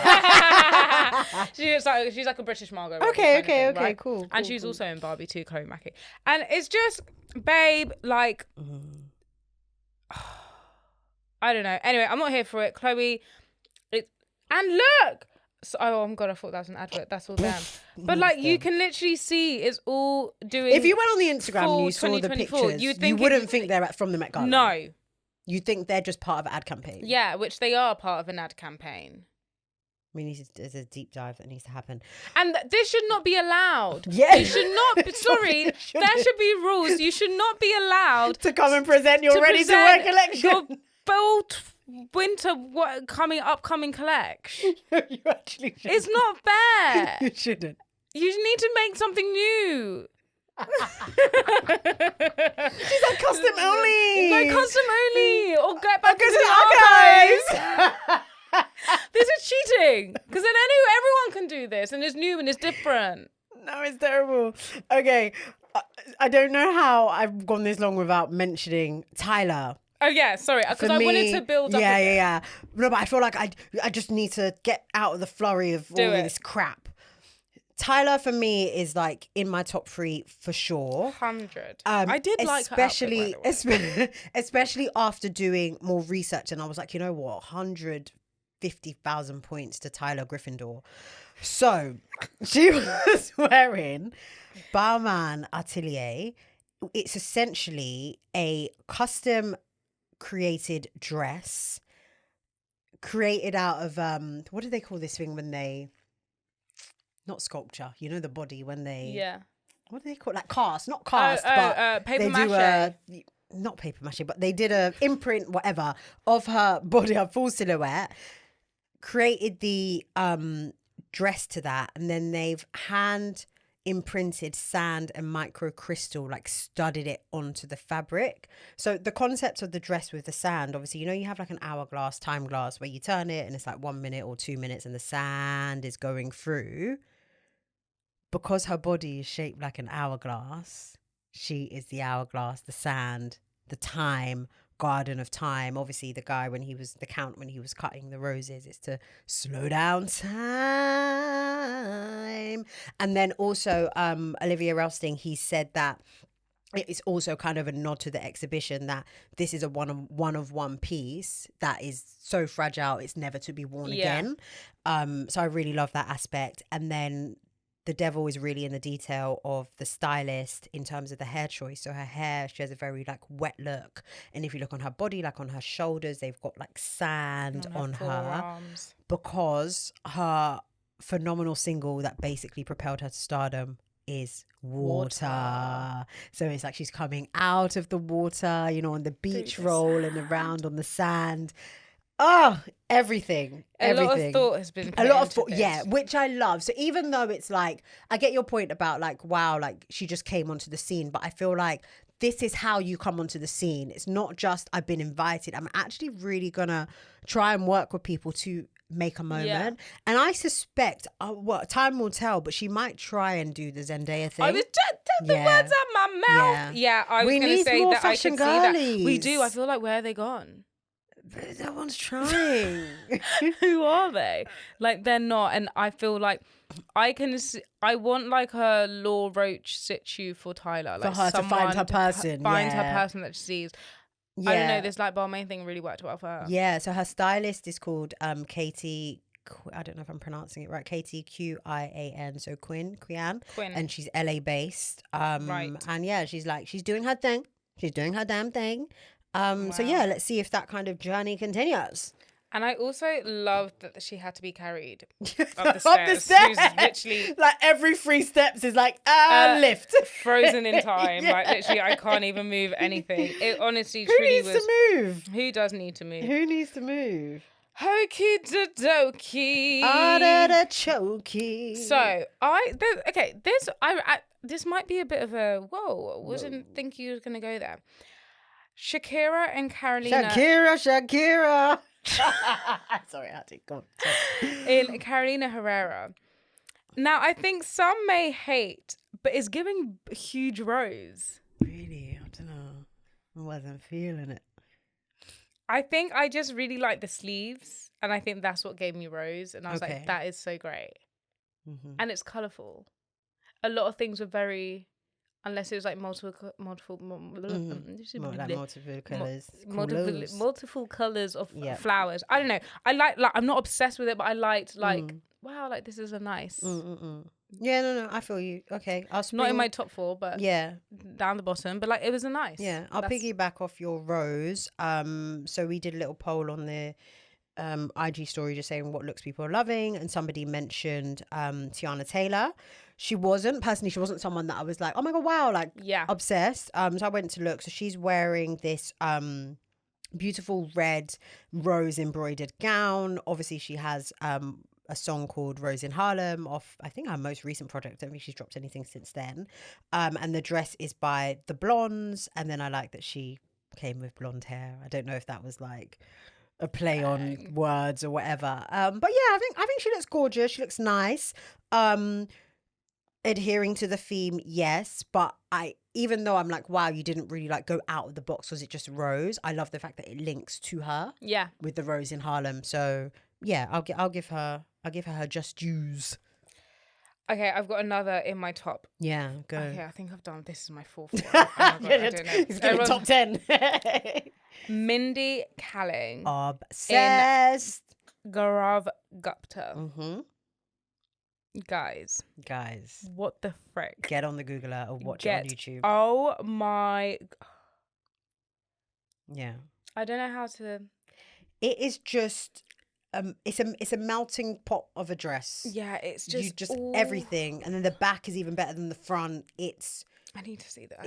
she's like a British Margot Robbie. Okay, cool. And she's also in Barbie too, Chloe Mackey. And it's just, babe, like, I don't know. Anyway, I'm not here for it. Chloe, and look. So, oh my God, I thought that was an advert. That's all them. But like, you can literally see it's all doing. If you went on the Instagram and you saw the pictures, you wouldn't think they're from the Met Gala. No. You think they're just part of an ad campaign? Yeah, which they are part of an ad campaign. There's a deep dive that needs to happen. And this should not be allowed. Yeah. You should not, sorry, there should be rules. You should not be allowed to come and present your ready-to-wear collection. Your fall winter upcoming collection. You actually shouldn't. It's not fair. You shouldn't. You need to make something new. She's like custom only. Like custom only. Or get back into the archives. This is cheating. Because then everyone can do this and it's new and it's different. No, it's terrible. Okay. I don't know how I've gone this long without mentioning Tyler. Oh yeah, sorry, because I wanted to build up. Yeah. No, but I feel like I just need to get out of the flurry of all this crap. Tyler for me is like in my top 3 for sure. 100. I did like her outfit, especially after doing more research, and I was like, you know what, 150,000 points to Tyler Gryffindor. So she was wearing Balmain Atelier. It's essentially a custom created dress created out of what do they call this thing when they, not sculpture, you know, the body when they what do they call it? Like cast, not cast, but paper mache. Not paper mache, but they did a imprint, whatever, of her body, her full silhouette, created the dress to that, and then they've hand imprinted sand and microcrystal, like studded it onto the fabric. So the concept of the dress with the sand, obviously, you know, you have like an hourglass, time glass, where you turn it and it's like 1 minute or 2 minutes and the sand is going through. Because her body is shaped like an hourglass, she is the hourglass, the sand, the time, Garden of Time. Obviously, the Count when he was cutting the roses, is to slow down time. And then also Olivia Rousting, he said that it's also kind of a nod to the exhibition that this is a one of one piece that is so fragile it's never to be worn again. So I really love that aspect. And then the devil is really in the detail of the stylist in terms of the hair choice. So her hair, she has a very like wet look. And if you look on her body, like on her shoulders, they've got like sand on her because her phenomenal single that basically propelled her to stardom is Water. So it's like she's coming out of the water, you know, on the beach rolling around on the sand. Oh, everything. A lot of thought has been put a lot of into thought, this. yeah, which I love. So even though it's like, I get your point about like, wow, like she just came onto the scene, but I feel like this is how you come onto the scene. It's not just I've been invited. I'm actually really gonna try and work with people to make a moment. Yeah. And I suspect, well, time will tell, but she might try and do the Zendaya thing. I was just the words out my mouth. Yeah, I was going to say that I could see that. We do. I feel like, where are they gone? No one's trying. Who are they? Like, they're not. And I feel like I want like a Law Roach situ for Tyler. Like for her to find her person. Find her person that she sees. Yeah. I don't know. This like Balmain thing really worked well for her. Yeah. So her stylist is called Katie. I don't know if I'm pronouncing it right. Katie Qian. So Quinn. And she's LA based. Right. And yeah, she's doing her thing. She's doing her damn thing. Wow. So yeah, let's see if that kind of journey continues. And I also love that she had to be carried up the stairs. Who's literally like every 3 steps is like lift. Frozen in time. Yeah. Like literally, I can't even move anything. It honestly Who truly needs to move? Who does need to move? Who needs to move? Hokey dokie. Chokey. So this might be a bit of a whoa. Wasn't think you were gonna go there. Shakira and Carolina. Shakira. Sorry, I had to go. In Carolina Herrera. Now, I think some may hate, but it's giving huge rose. Really? I don't know. I wasn't feeling it. I think I just really like the sleeves, and I think that's what gave me rose. And I was like, that is so great. Mm-hmm. And it's colourful. A lot of things were very... Unless it was like multiple colours of flowers. I don't know. I like I'm not obsessed with it, but I liked wow, like this is a nice. Yeah, no, I feel you. Okay, not in my top 4, but yeah, down the bottom. But like it was a nice. Yeah, I'll piggyback off your rose. So we did a little poll on the IG story just saying what looks people are loving, and somebody mentioned Tiana Taylor. She wasn't someone that I was like, oh my god, wow, like obsessed. So I went to look. So she's wearing this beautiful red rose embroidered gown. Obviously she has a song called Rose in Harlem off, I think, her most recent project. I don't think she's dropped anything since then. And the dress is by The Blondes. And then I like that she came with blonde hair. I don't know if that was like a play on words or whatever. But yeah, I think she looks gorgeous. She looks nice. Adhering to the theme, yes, but even though I'm like, wow, you didn't really like go out of the box, was it just rose? I love the fact that it links to her, with the Rose in Harlem. So yeah, I'll give her her just dues. Okay, I've got another in my top. Yeah, go. Okay, I think I've done. This is my 4th one. Oh my God, I don't know. It's going top 10. Mindy Kaling. Obsessed. Gaurav Gupta. Mm-hmm. Guys, what the frick? Get on the Googler or watch it on YouTube. Oh my! Yeah, I don't know how to. It is just it's a melting pot of a dress. Yeah, it's just everything, and then the back is even better than the front. I need to see that.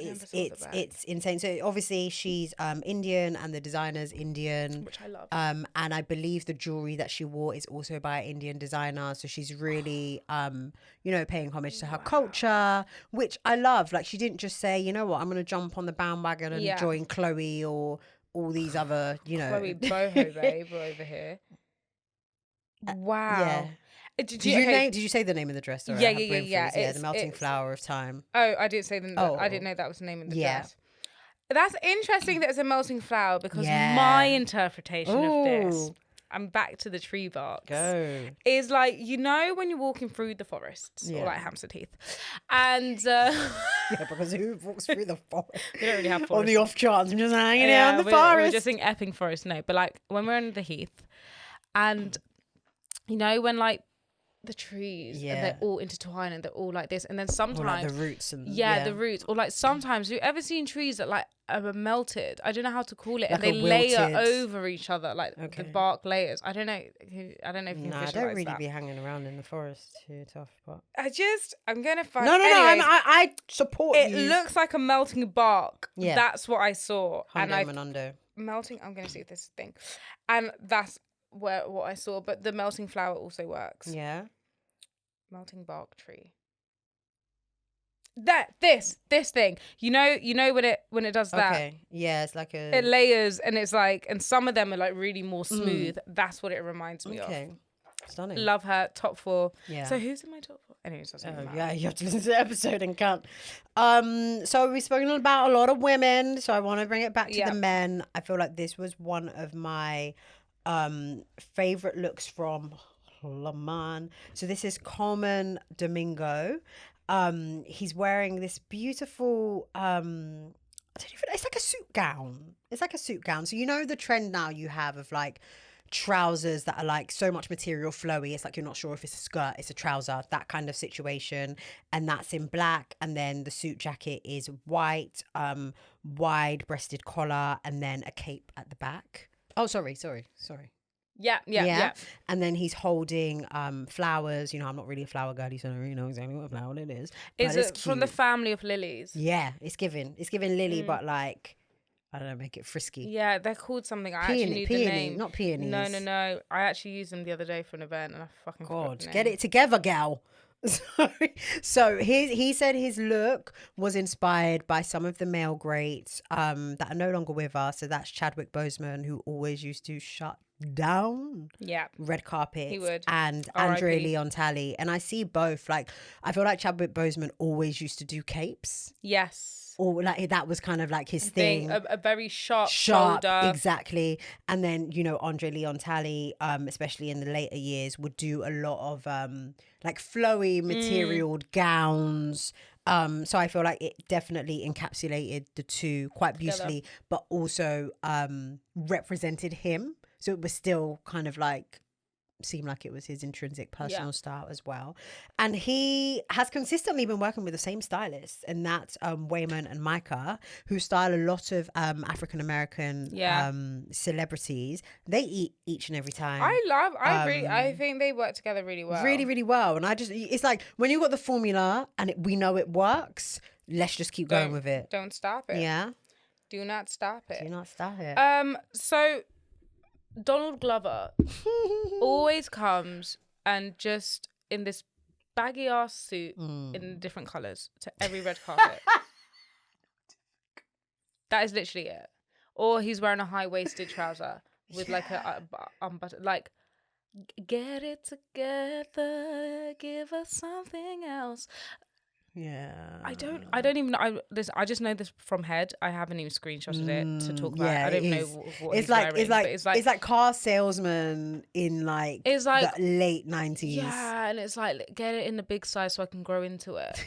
It's insane. So obviously she's Indian, and the designer's Indian, which I love. And I believe the jewelry that she wore is also by an Indian designer. So she's really paying homage to her culture, which I love. Like, she didn't just say, you know what, I'm gonna jump on the bandwagon and join Chloe or all these other, Chloe boho babe over here. Wow. Yeah. Did you say the name of the dress? Sorry, yeah. The Melting Flower of Time. Oh, I didn't say I didn't know that was the name of the dress. That's interesting that it's a melting flower, because my interpretation of this, I'm back to the tree barks. Go. Is like, when you're walking through the forests, or like Hampstead Heath, and because who walks through the forest? We don't really have forests. On the off chance, I'm just hanging out in the forest. We're just in Epping Forest, no, but like when we're in the Heath, and when like the trees and they're all intertwined and they're all like this, and then sometimes like the roots and the roots, or like sometimes, have you ever seen trees that like are melted? I don't know how to call it, like, and they layer over each other, like the bark layers. I don't know if you visualize I don't really be hanging around in the forest too tough, but I'm gonna find I support it. Looks like a melting bark. That's what I saw. And Monondo. melting. I'm going to see if this thing, and that's what I saw. But the melting flower also works. Yeah. Melting bark tree. This thing. You know when it does that. Okay. Yeah, it's like a. It layers and it's like, and some of them are like really more smooth. That's what it reminds me of. Okay. Stunning. Love her. Top 4. Yeah. So who's in my top 4? Anyways, that's yeah, you have to listen to the episode and count. So we've spoken about a lot of women, so I want to bring it back to the men. I feel like this was one of my favorite looks from Le Mans. So this is Coleman Domingo. He's wearing this beautiful it's like a suit gown. It's like a suit gown. So you know the trend now you have of like trousers that are like so much material flowy, it's like you're not sure if it's a skirt, it's a trouser, that kind of situation. And that's in black, and then the suit jacket is white, wide breasted collar, and then a cape at the back. Oh, sorry. Yeah. And then he's holding flowers. You know, I'm not really a flower girlie, so I don't really know exactly what flower it is. Is it from the family of lilies? Yeah, it's giving lily, but like, I don't know, make it frisky. Yeah, they're called something. I actually knew the name. Not peonies. No. I actually used them the other day for an event, and I fucking forgot the name. Get it together, gal. So he said his look was inspired by some of the male greats that are no longer with us. So that's Chadwick Boseman, who always used to shut down red carpet, he would, and Andrea Leon Talley. And I see both. Like, I feel like Chadwick Boseman always used to do capes. Yes. Or like that was kind of like his thing. A very sharp shoulder. Exactly. And then, you know, Andre Leon Talley, especially in the later years, would do a lot of like flowy materialed gowns. So I feel like it definitely encapsulated the two quite beautifully, but also represented him. So it was still kind of like, seemed like it was his intrinsic personal style as well. And he has consistently been working with the same stylists, and that's Wayman and Micah, who style a lot of African-American celebrities. They eat each and every time. I think they work together really well. Really, really well. And it's like, when you've got the formula and we know it works, let's just keep going with it. Don't stop it. Yeah. Do not stop it. Do not stop it. So Donald Glover always comes and just in this baggy ass suit in different colours to every red carpet. That is literally it. Or he's wearing a high-waisted trouser with like a unbuttoned, like, get it together, give us something else. Yeah. I don't even know. I just know this from head. I haven't even screenshotted it to talk about it. I don't even know what he's wearing. It's like car salesman in like the late 90s. Yeah, and it's like, get it in the big size so I can grow into it.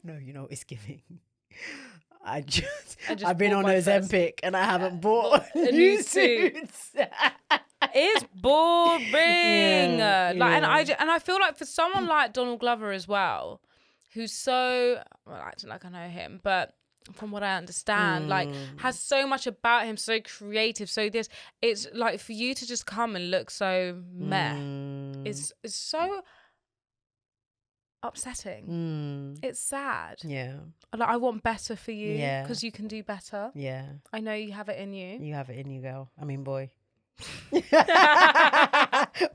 No, you know what it's giving. I've been on Ozempic and I haven't bought a new suit. It's boring. And I feel like for someone like Donald Glover as well, who's so, well, acting like I know him, but from what I understand, like, has so much about him, so creative, so this, it's like, for you to just come and look so meh, it's so upsetting. It's sad. Yeah. Like, I want better for you, because you can do better. Yeah. I know you have it in you. You have it in you, girl. I mean, boy.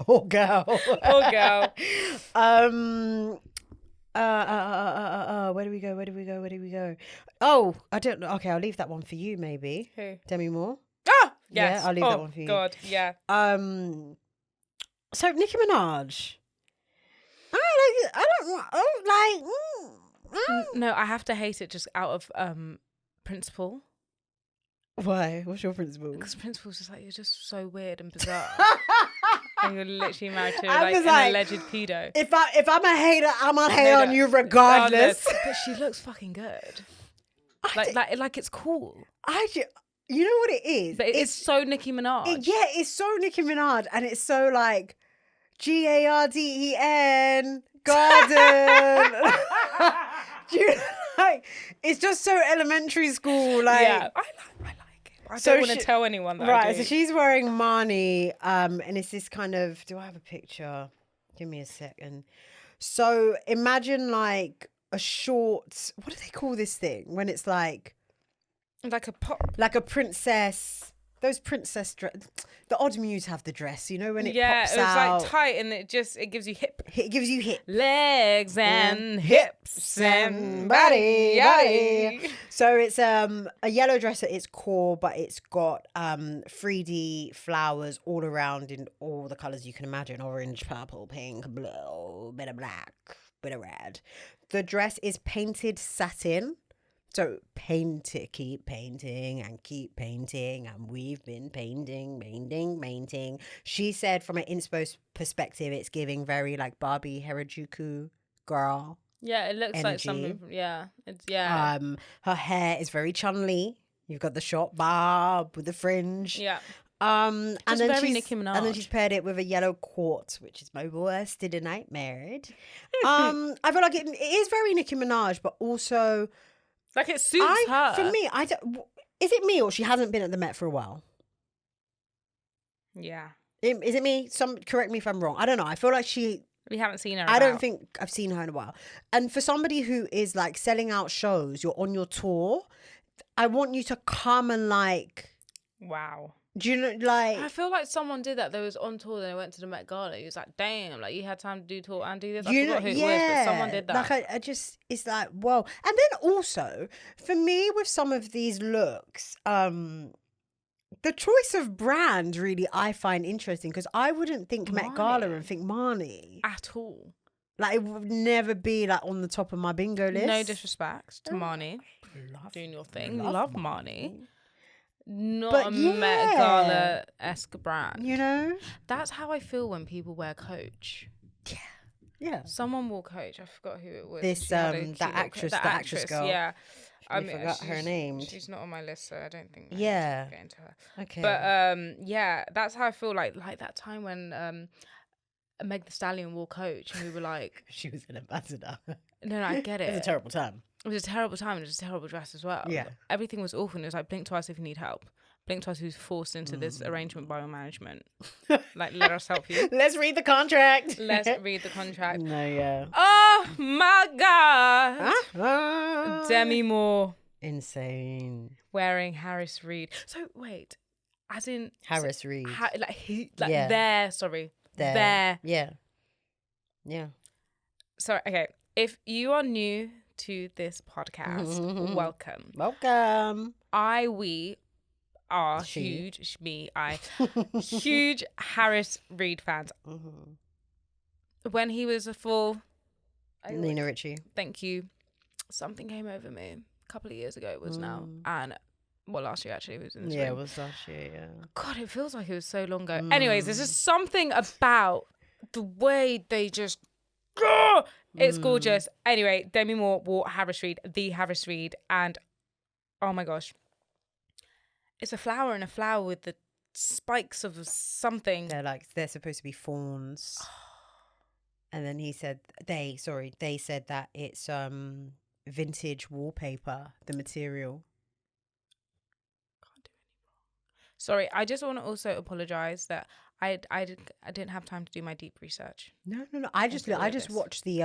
Or girl. Where do we go? Oh, I don't know. Okay, I'll leave that one for you, maybe. Who? Demi Moore. Ah, yes. Yeah, I'll leave that one for you. God, yeah. So Nicki Minaj. No, I have to hate it just out of principle. Why? What's your principle? Because principle's just like, you're just so weird and bizarre. And you're literally married to an alleged pedo. If I'm a hater, I'm gonna hate on you regardless. But she looks fucking good. Like it's cool. You know what it is? But it's so Nicki Minaj. It's so Nicki Minaj, and it's so like GARDEN garden. Do you like? It's just so elementary school. Like, yeah, I like it. I don't want to tell anyone that. Right, so she's wearing Marnie, and it's this kind of. Do I have a picture? Give me a second. So imagine like a short. What do they call this thing when it's like Like a pop. Like a princess. Those princess dress. The odd muse have the dress, you know, when it pops out. Yeah, it was like tight and it gives you hip. It gives you hip. Legs and hips and body. So it's a yellow dress at its core, but it's got 3D flowers all around in all the colours you can imagine. Orange, purple, pink, blue, bit of black, bit of red. The dress is painted satin. So paint it, keep painting and keep painting. And we've been painting. She said from an inspo perspective, it's giving very like Barbie Harajuku girl. Yeah, it looks energy. like something. Yeah, it's her hair is very Chun-Li. You've got the short bob with the fringe. Yeah. And then very Nicki Minaj. And then she's paired it with a yellow quartz, which is my worst in a nightmare. I feel like it is very Nicki Minaj, but also. Like it suits her. For me, is it me or she hasn't been at the Met for a while? Yeah. Is it me? Correct me if I'm wrong. I don't know. I feel like we haven't seen her. I don't think I've seen her in a while. And for somebody who is like selling out shows, you're on your tour, I want you to come and like. Wow. Do you know, like... I feel like someone did that. They was on tour, then they went to the Met Gala. He was like, damn, like, you had time to do tour and do this. I forgot who it was, but someone did that. Like, I just... It's like, whoa. And then also, for me, with some of these looks, the choice of brand, really, I find interesting, because I wouldn't think Met Gala and think Marnie. At all. Like, it would never be, like, on the top of my bingo list. No disrespect to Marnie. Doing your thing. Love Marnie. Not a Met Gala-esque brand. You know? That's how I feel when people wear Coach. Yeah. Yeah. Someone wore Coach. I forgot who it was. This, that actress girl. Yeah. I forgot her name. She's not on my list, so I don't think I yeah. get into her. Okay. But, yeah, that's how I feel like that time when Meg Thee Stallion wore Coach and we were like... She was an ambassador. No, I get it. It was a terrible time. It was a terrible time and it was a terrible dress as well. Yeah. Everything was awful and it was like, blink twice if you need help. Blink twice who's forced into this arrangement by your management. Like, let us help you. Let's read the contract. Let's read the contract. No, yeah. Oh my God. Demi Moore. Insane. Wearing Harris Reed. So, wait. As in... Harris Reed. There. Sorry. There. Yeah. Yeah. Sorry, okay. If you are new to this podcast, welcome. Welcome. We are huge Harris Reed fans. When he was a full... Nina Ritchie. Thank you. Something came over me a couple of years ago, it was now. And... Well, last year actually, it was in this room. It was last year, yeah. God, it feels like it was so long ago. Anyways, there's just something about the way they just... It's gorgeous. Anyway, Demi Moore wore Harris Reed, the Harris Reed, and oh my gosh. It's a flower and a flower with the spikes of something. They're supposed to be fawns. And then they said that it's vintage wallpaper, the material. Sorry, I just want to also apologise that I didn't have time to do my deep research. No. I just watched the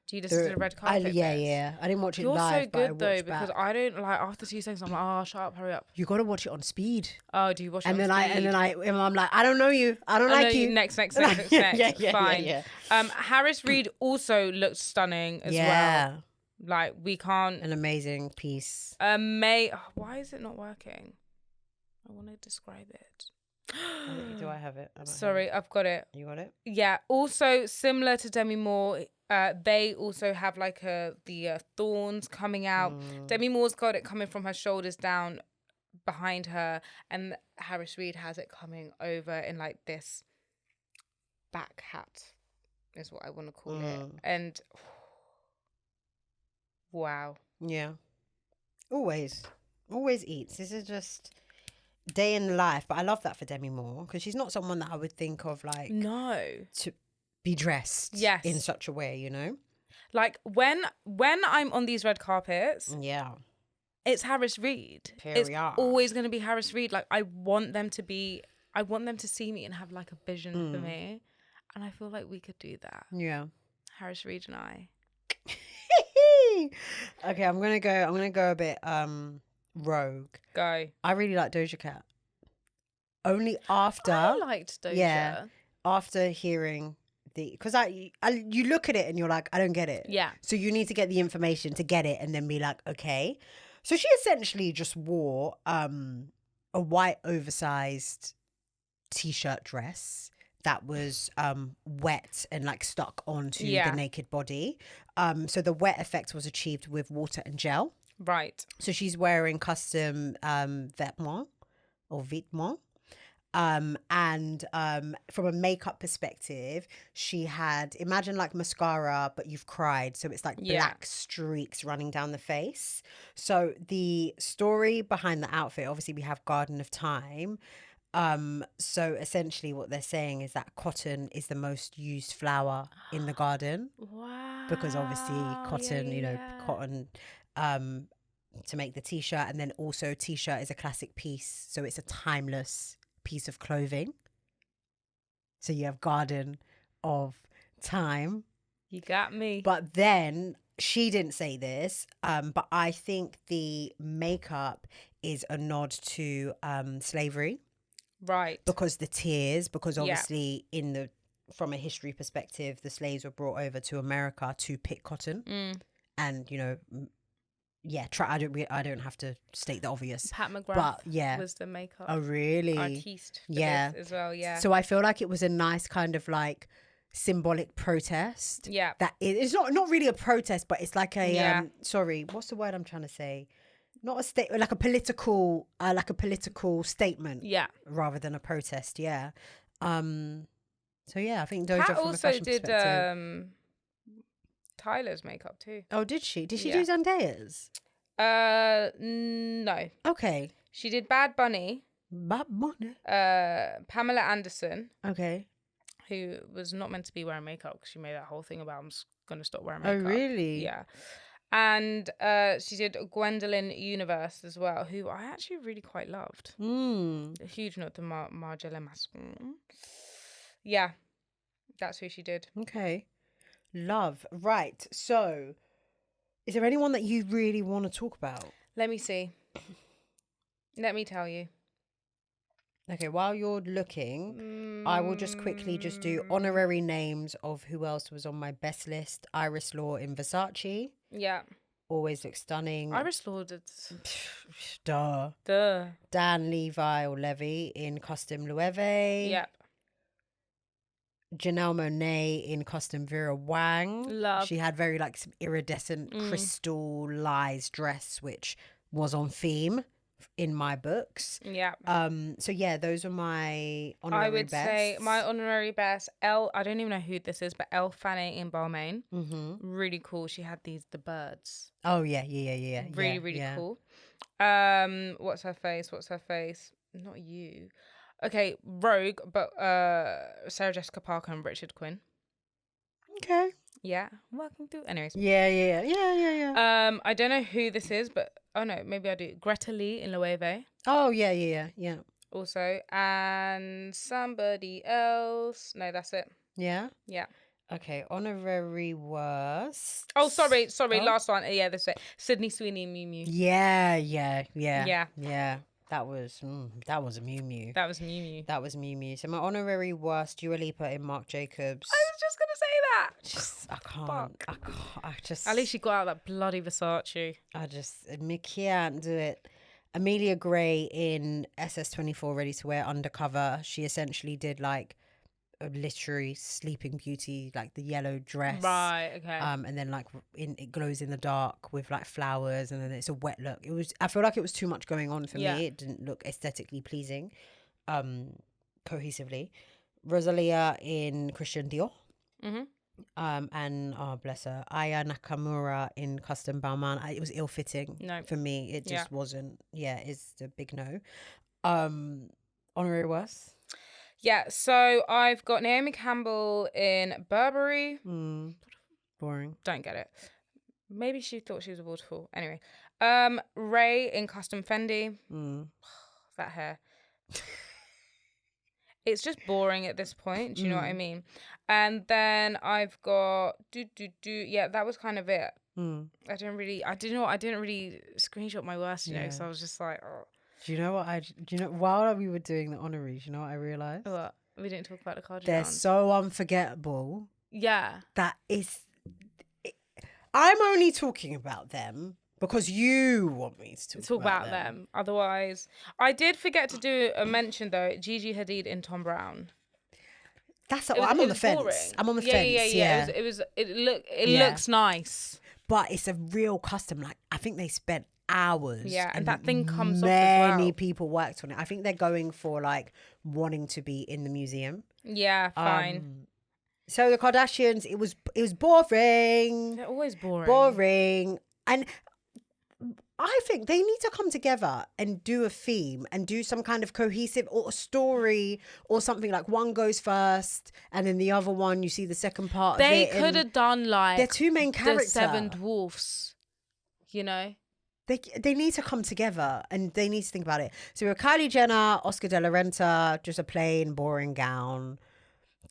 Do you listen to the red carpet? Yeah. I didn't watch it live. You're so good though, because I don't like after 2 seconds. I'm like, oh, shut up, hurry up. You got to watch it on speed. Oh, do you watch it? And then I'm like, I don't know you. I don't like you. Next. Yeah, fine. Yeah. Harris Reed also looks stunning as well. Like we can't. An amazing piece. Why is it not working? I want to describe it. Do I have it? Sorry, I've got it. You got it? Yeah. Also, similar to Demi Moore, they also have like the thorns coming out. Demi Moore's got it coming from her shoulders down behind her, and Harris Reed has it coming over in like this back hat, is what I want to call it. And wow. Yeah. Always eats. This is just day in the life, but I love that for Demi Moore because she's not someone that I would think of like to be dressed in such a way, you know, like when I'm on these red carpets, it's Harris Reed. It's always going to be Harris Reed. Like I want them to see me and have like a vision for me, and I feel like we could do that. Harris Reed and I. Okay, I'm gonna go a bit Rogue. Go. I really like Doja Cat. Only after I liked Doja. Yeah, after hearing because you look at it and you're like, I don't get it. Yeah. So you need to get the information to get it and then be like, okay. So she essentially just wore a white oversized t-shirt dress that was wet and like stuck onto the naked body. So the wet effect was achieved with water and gel. Right. So she's wearing custom vêtements. And from a makeup perspective, she had, imagine like mascara, but you've cried. So it's like black streaks running down the face. So the story behind the outfit, obviously we have Garden of Time. So essentially what they're saying is that cotton is the most used flower in the garden. Wow. Because obviously cotton, cotton to make the t-shirt. And then also t-shirt is a classic piece. So it's a timeless piece of clothing. So you have Garden of Time. You got me. But then she didn't say this, but I think the makeup is a nod to slavery. Right. Because the tears, because obviously from a history perspective, the slaves were brought over to America to pick cotton. And, I don't have to state the obvious. Pat McGrath was the makeup. Oh, really? Artiste for this as well, So I feel like it was a nice kind of like symbolic protest. Yeah. That it's not really a protest, but it's like a sorry, what's the word I'm trying to say? Not a statement, like a political statement. Yeah. Rather than a protest. Yeah. So yeah, I think Doja Pat from a fashion also perspective. did Tyler's makeup too. Oh, did she? Did she do Zendaya's? No. Okay. She did Bad Bunny. Pamela Anderson. Okay. Who was not meant to be wearing makeup because she made that whole thing about I'm just gonna stop wearing makeup. Oh, really? Yeah. And she did Gwendolyn Universe as well, who I actually really quite loved. A huge note to Marjolaine Masson. Yeah, that's who she did. Okay. Love. Right. So, is there anyone that you really want to talk about? Let me see. Let me tell you. Okay, while you're looking, I will just quickly just do honorary names of who else was on my best list. Iris Law in Versace. Yeah. Always looks stunning. Iris Law did. Duh. Dan Levy in Custom Loewe. Yep. Janelle Monáe in Custom Vera Wang. Love. She had very like some iridescent crystallized dress, which was on theme in my books. Yeah. So yeah, those are my honorary I would best. say my honorary best. I don't even know who this is, but Elle Fanning in Balmain. Really cool. She had the birds. Oh yeah. Really cool. What's her face? Not you. Okay, Rogue, but Sarah Jessica Parker and Richard Quinn. Okay. Yeah, working through. Anyways. Yeah. I don't know who this is, but oh no, maybe I do. Greta Lee in Loewe. Oh yeah. Also, and somebody else. No, that's it. Yeah. Yeah. Okay, honorary worst. Oh, sorry. Last one. Yeah, that's it. Sydney Sweeney and Miu Miu. Yeah. That was a Miu Miu. That was Miu Miu. So my honorary worst, Dua Lipa in Marc Jacobs. I was just gonna say that. I can't. At least she got out that bloody Versace. I can't do it. Amelia Gray in SS24 Ready to Wear Undercover. She essentially did like a literary Sleeping Beauty, like the yellow dress, right? Okay. And then like it glows in the dark with like flowers, and then it's a wet look. I feel like it was too much going on for me. It didn't look aesthetically pleasing, cohesively. Rosalia in Christian Dior. And bless her, Aya Nakamura in Custom Balmain. It was ill-fitting. No, for me it just wasn't. It's a big no. Honorary worst. Yeah, so I've got Naomi Campbell in Burberry. Boring. Don't get it. Maybe she thought she was a waterfall. Anyway, Ray in Custom Fendi. That hair. It's just boring at this point. Do you know what I mean? And then I've got yeah, that was kind of it. I didn't really screenshot my worst, so I was just like, oh. Do you know while we were doing the honoraries, you know what I realised? What? We didn't talk about the cardigan. They're so unforgettable. Yeah. I'm only talking about them because you want me to talk about them. Otherwise, I did forget to do a mention though. Gigi Hadid in Tom Brown. I'm on the fence. Boring. I'm on the fence. Yeah. It looks nice. But it's a real custom. Like, I think they spent hours. Yeah, and that thing comes off as well. Many people worked on it. I think they're going for like wanting to be in the museum. Yeah, fine. So the Kardashians, it was boring. They're always boring. Boring. And I think they need to come together and do a theme and do some kind of cohesive or a story or something, like one goes first and then the other one, you see the second part of it. They could have done like their two main characters. The Seven Dwarfs, you know? They need to come together and they need to think about it. So we have Kylie Jenner, Oscar de la Renta, just a plain, boring gown.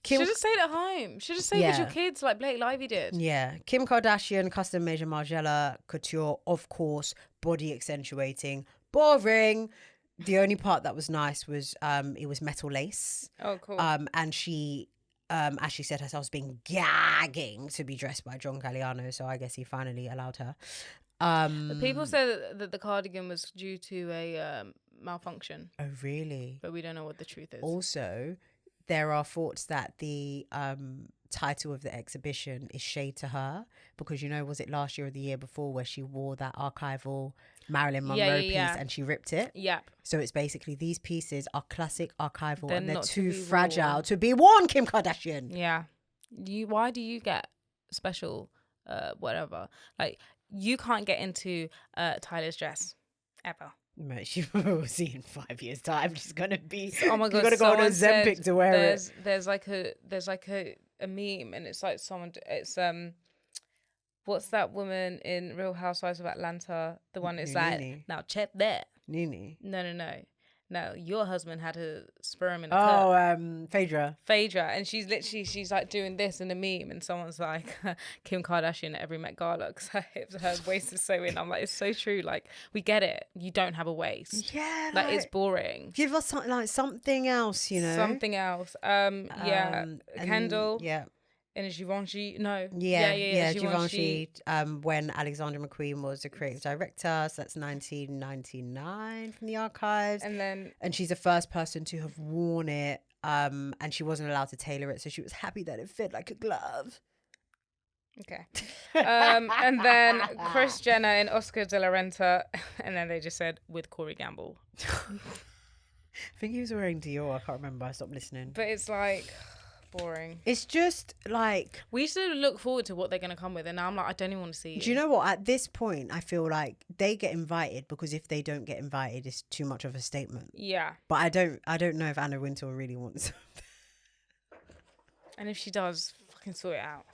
Should have stayed at home. Should have stayed with your kids like Blake Lively did. Yeah. Kim Kardashian, custom Major Margiela, couture, of course, body accentuating. Boring. The only part that was nice was it was metal lace. Oh, cool. And she as she said herself, was being gagging to be dressed by John Galliano, so I guess he finally allowed her. People said that the cardigan was due to a malfunction. Oh, really? But we don't know what the truth is. Also, there are thoughts that the title of the exhibition is shade to her because, you know, was it last year or the year before where she wore that archival Marilyn Monroe piece and she ripped it? Yeah. So it's basically these pieces are classic archival and they're not too fragile to be worn, Kim Kardashian. Yeah. Why do you get special whatever? Like, you can't get into Tyler's dress ever. Mate, she will see in 5 years' time. She's gonna be. Oh my god! You gotta go on a Ozempic to wear it. There's like a meme, and it's like someone. It's what's that woman in Real Housewives of Atlanta? The one that's like, now check that. Nene. No, your husband had a sperm in a cup. Phaedra. And she's like doing this in a meme, and someone's like, Kim Kardashian at every Met Gala because her waist is so in. I'm like, it's so true. Like, we get it. You don't have a waist. Yeah. Like it's boring. Give us something else, you know. Something else. Kendall. Yeah. And Givenchy, no. Yeah, Givenchy. When Alexandra McQueen was the creative director, so that's 1999 from the archives. And she's the first person to have worn it, and she wasn't allowed to tailor it, so she was happy that it fit like a glove. Okay. And then Kris Jenner and Oscar de la Renta, and then they just said with Corey Gamble. I think he was wearing Dior. I can't remember. I stopped listening. But it's like boring. It's just like we used to look forward to what they're gonna come with, and now I'm like, I don't even want to see it. Do you know what? At this point, I feel like they get invited because if they don't get invited, it's too much of a statement. Yeah. But I don't know if Anna Wintour really wants. And if she does, fucking sort it out.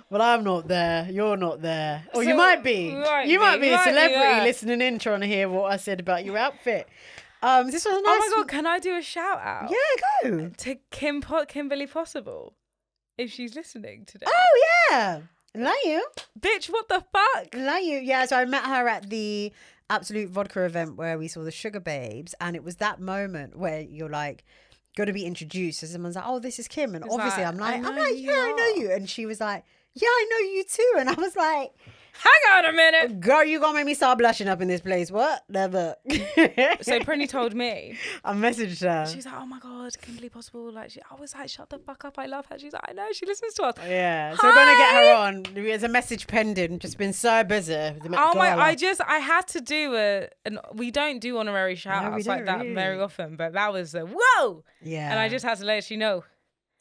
Well, I'm not there. You're not there. Or you might be. You might be a celebrity listening in, trying to hear what I said about your outfit. This was nice. Oh my god, can I do a shout out? Yeah, go. To Kimberly Possible, if she's listening today. Oh yeah. Like you. Bitch, what the fuck? Like you. Yeah, so I met her at the Absolute Vodka event where we saw the Sugar Babes, and it was that moment where you're like going to be introduced, and someone's like, oh, this is Kim, and it's obviously like, I'm like, yeah, I know you, and she was like, yeah, I know you too, and I was like, hang on a minute. Girl, you gonna make me start blushing up in this place. What? Never. So Prinny told me. I messaged her. She's like, oh my God, Kimberly Possible. Like, I was like, shut the fuck up. I love her. She's like, I know. She listens to us. Yeah. So we're going to get her on. There's a message pending. Just been so busy. Oh my, I had to do we don't do honorary shout outs like that very often, but that was whoa. Yeah. And I just had to let you know.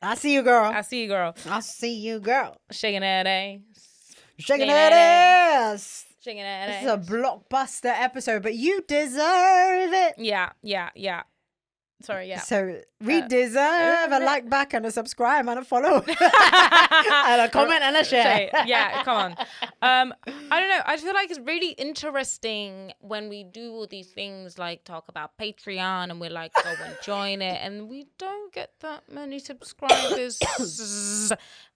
I see you, girl. I see you, girl. Shaking that ass. Shaking that ass. This is a blockbuster episode, but you deserve it. Yeah. Sorry, yeah. So we deserve a like back and a subscribe and a follow. And a comment and a share. Yeah, come on. I don't know. I feel like it's really interesting when we do all these things like talk about Patreon and we're like, go and join it. And we don't get that many subscribers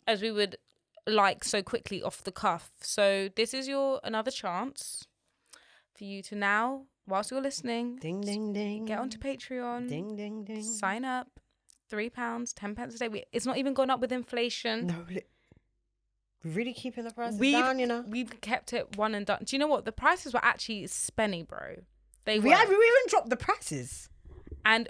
as we would like so quickly off the cuff. So this is your another chance for you to now, whilst you're listening, ding ding ding, get onto Patreon, ding ding ding, sign up. £3, £10 a day. It's not even gone up with inflation. No, we're really keeping the prices down, you know. We've kept it one and done. Do you know what? The prices were actually spenny, bro. We even dropped the prices. And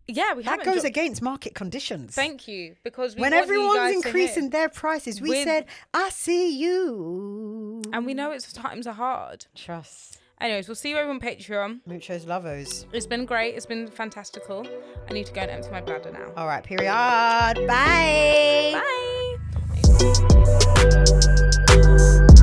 yeah, that goes against market conditions. Thank you, because when everyone's increasing their prices, we said, "I see you," and we know times are hard. Trust. Anyways, we'll see you over on Patreon. Muchos lovos. It's been great. It's been fantastical. I need to go and empty my bladder now. All right, period. Bye. Bye.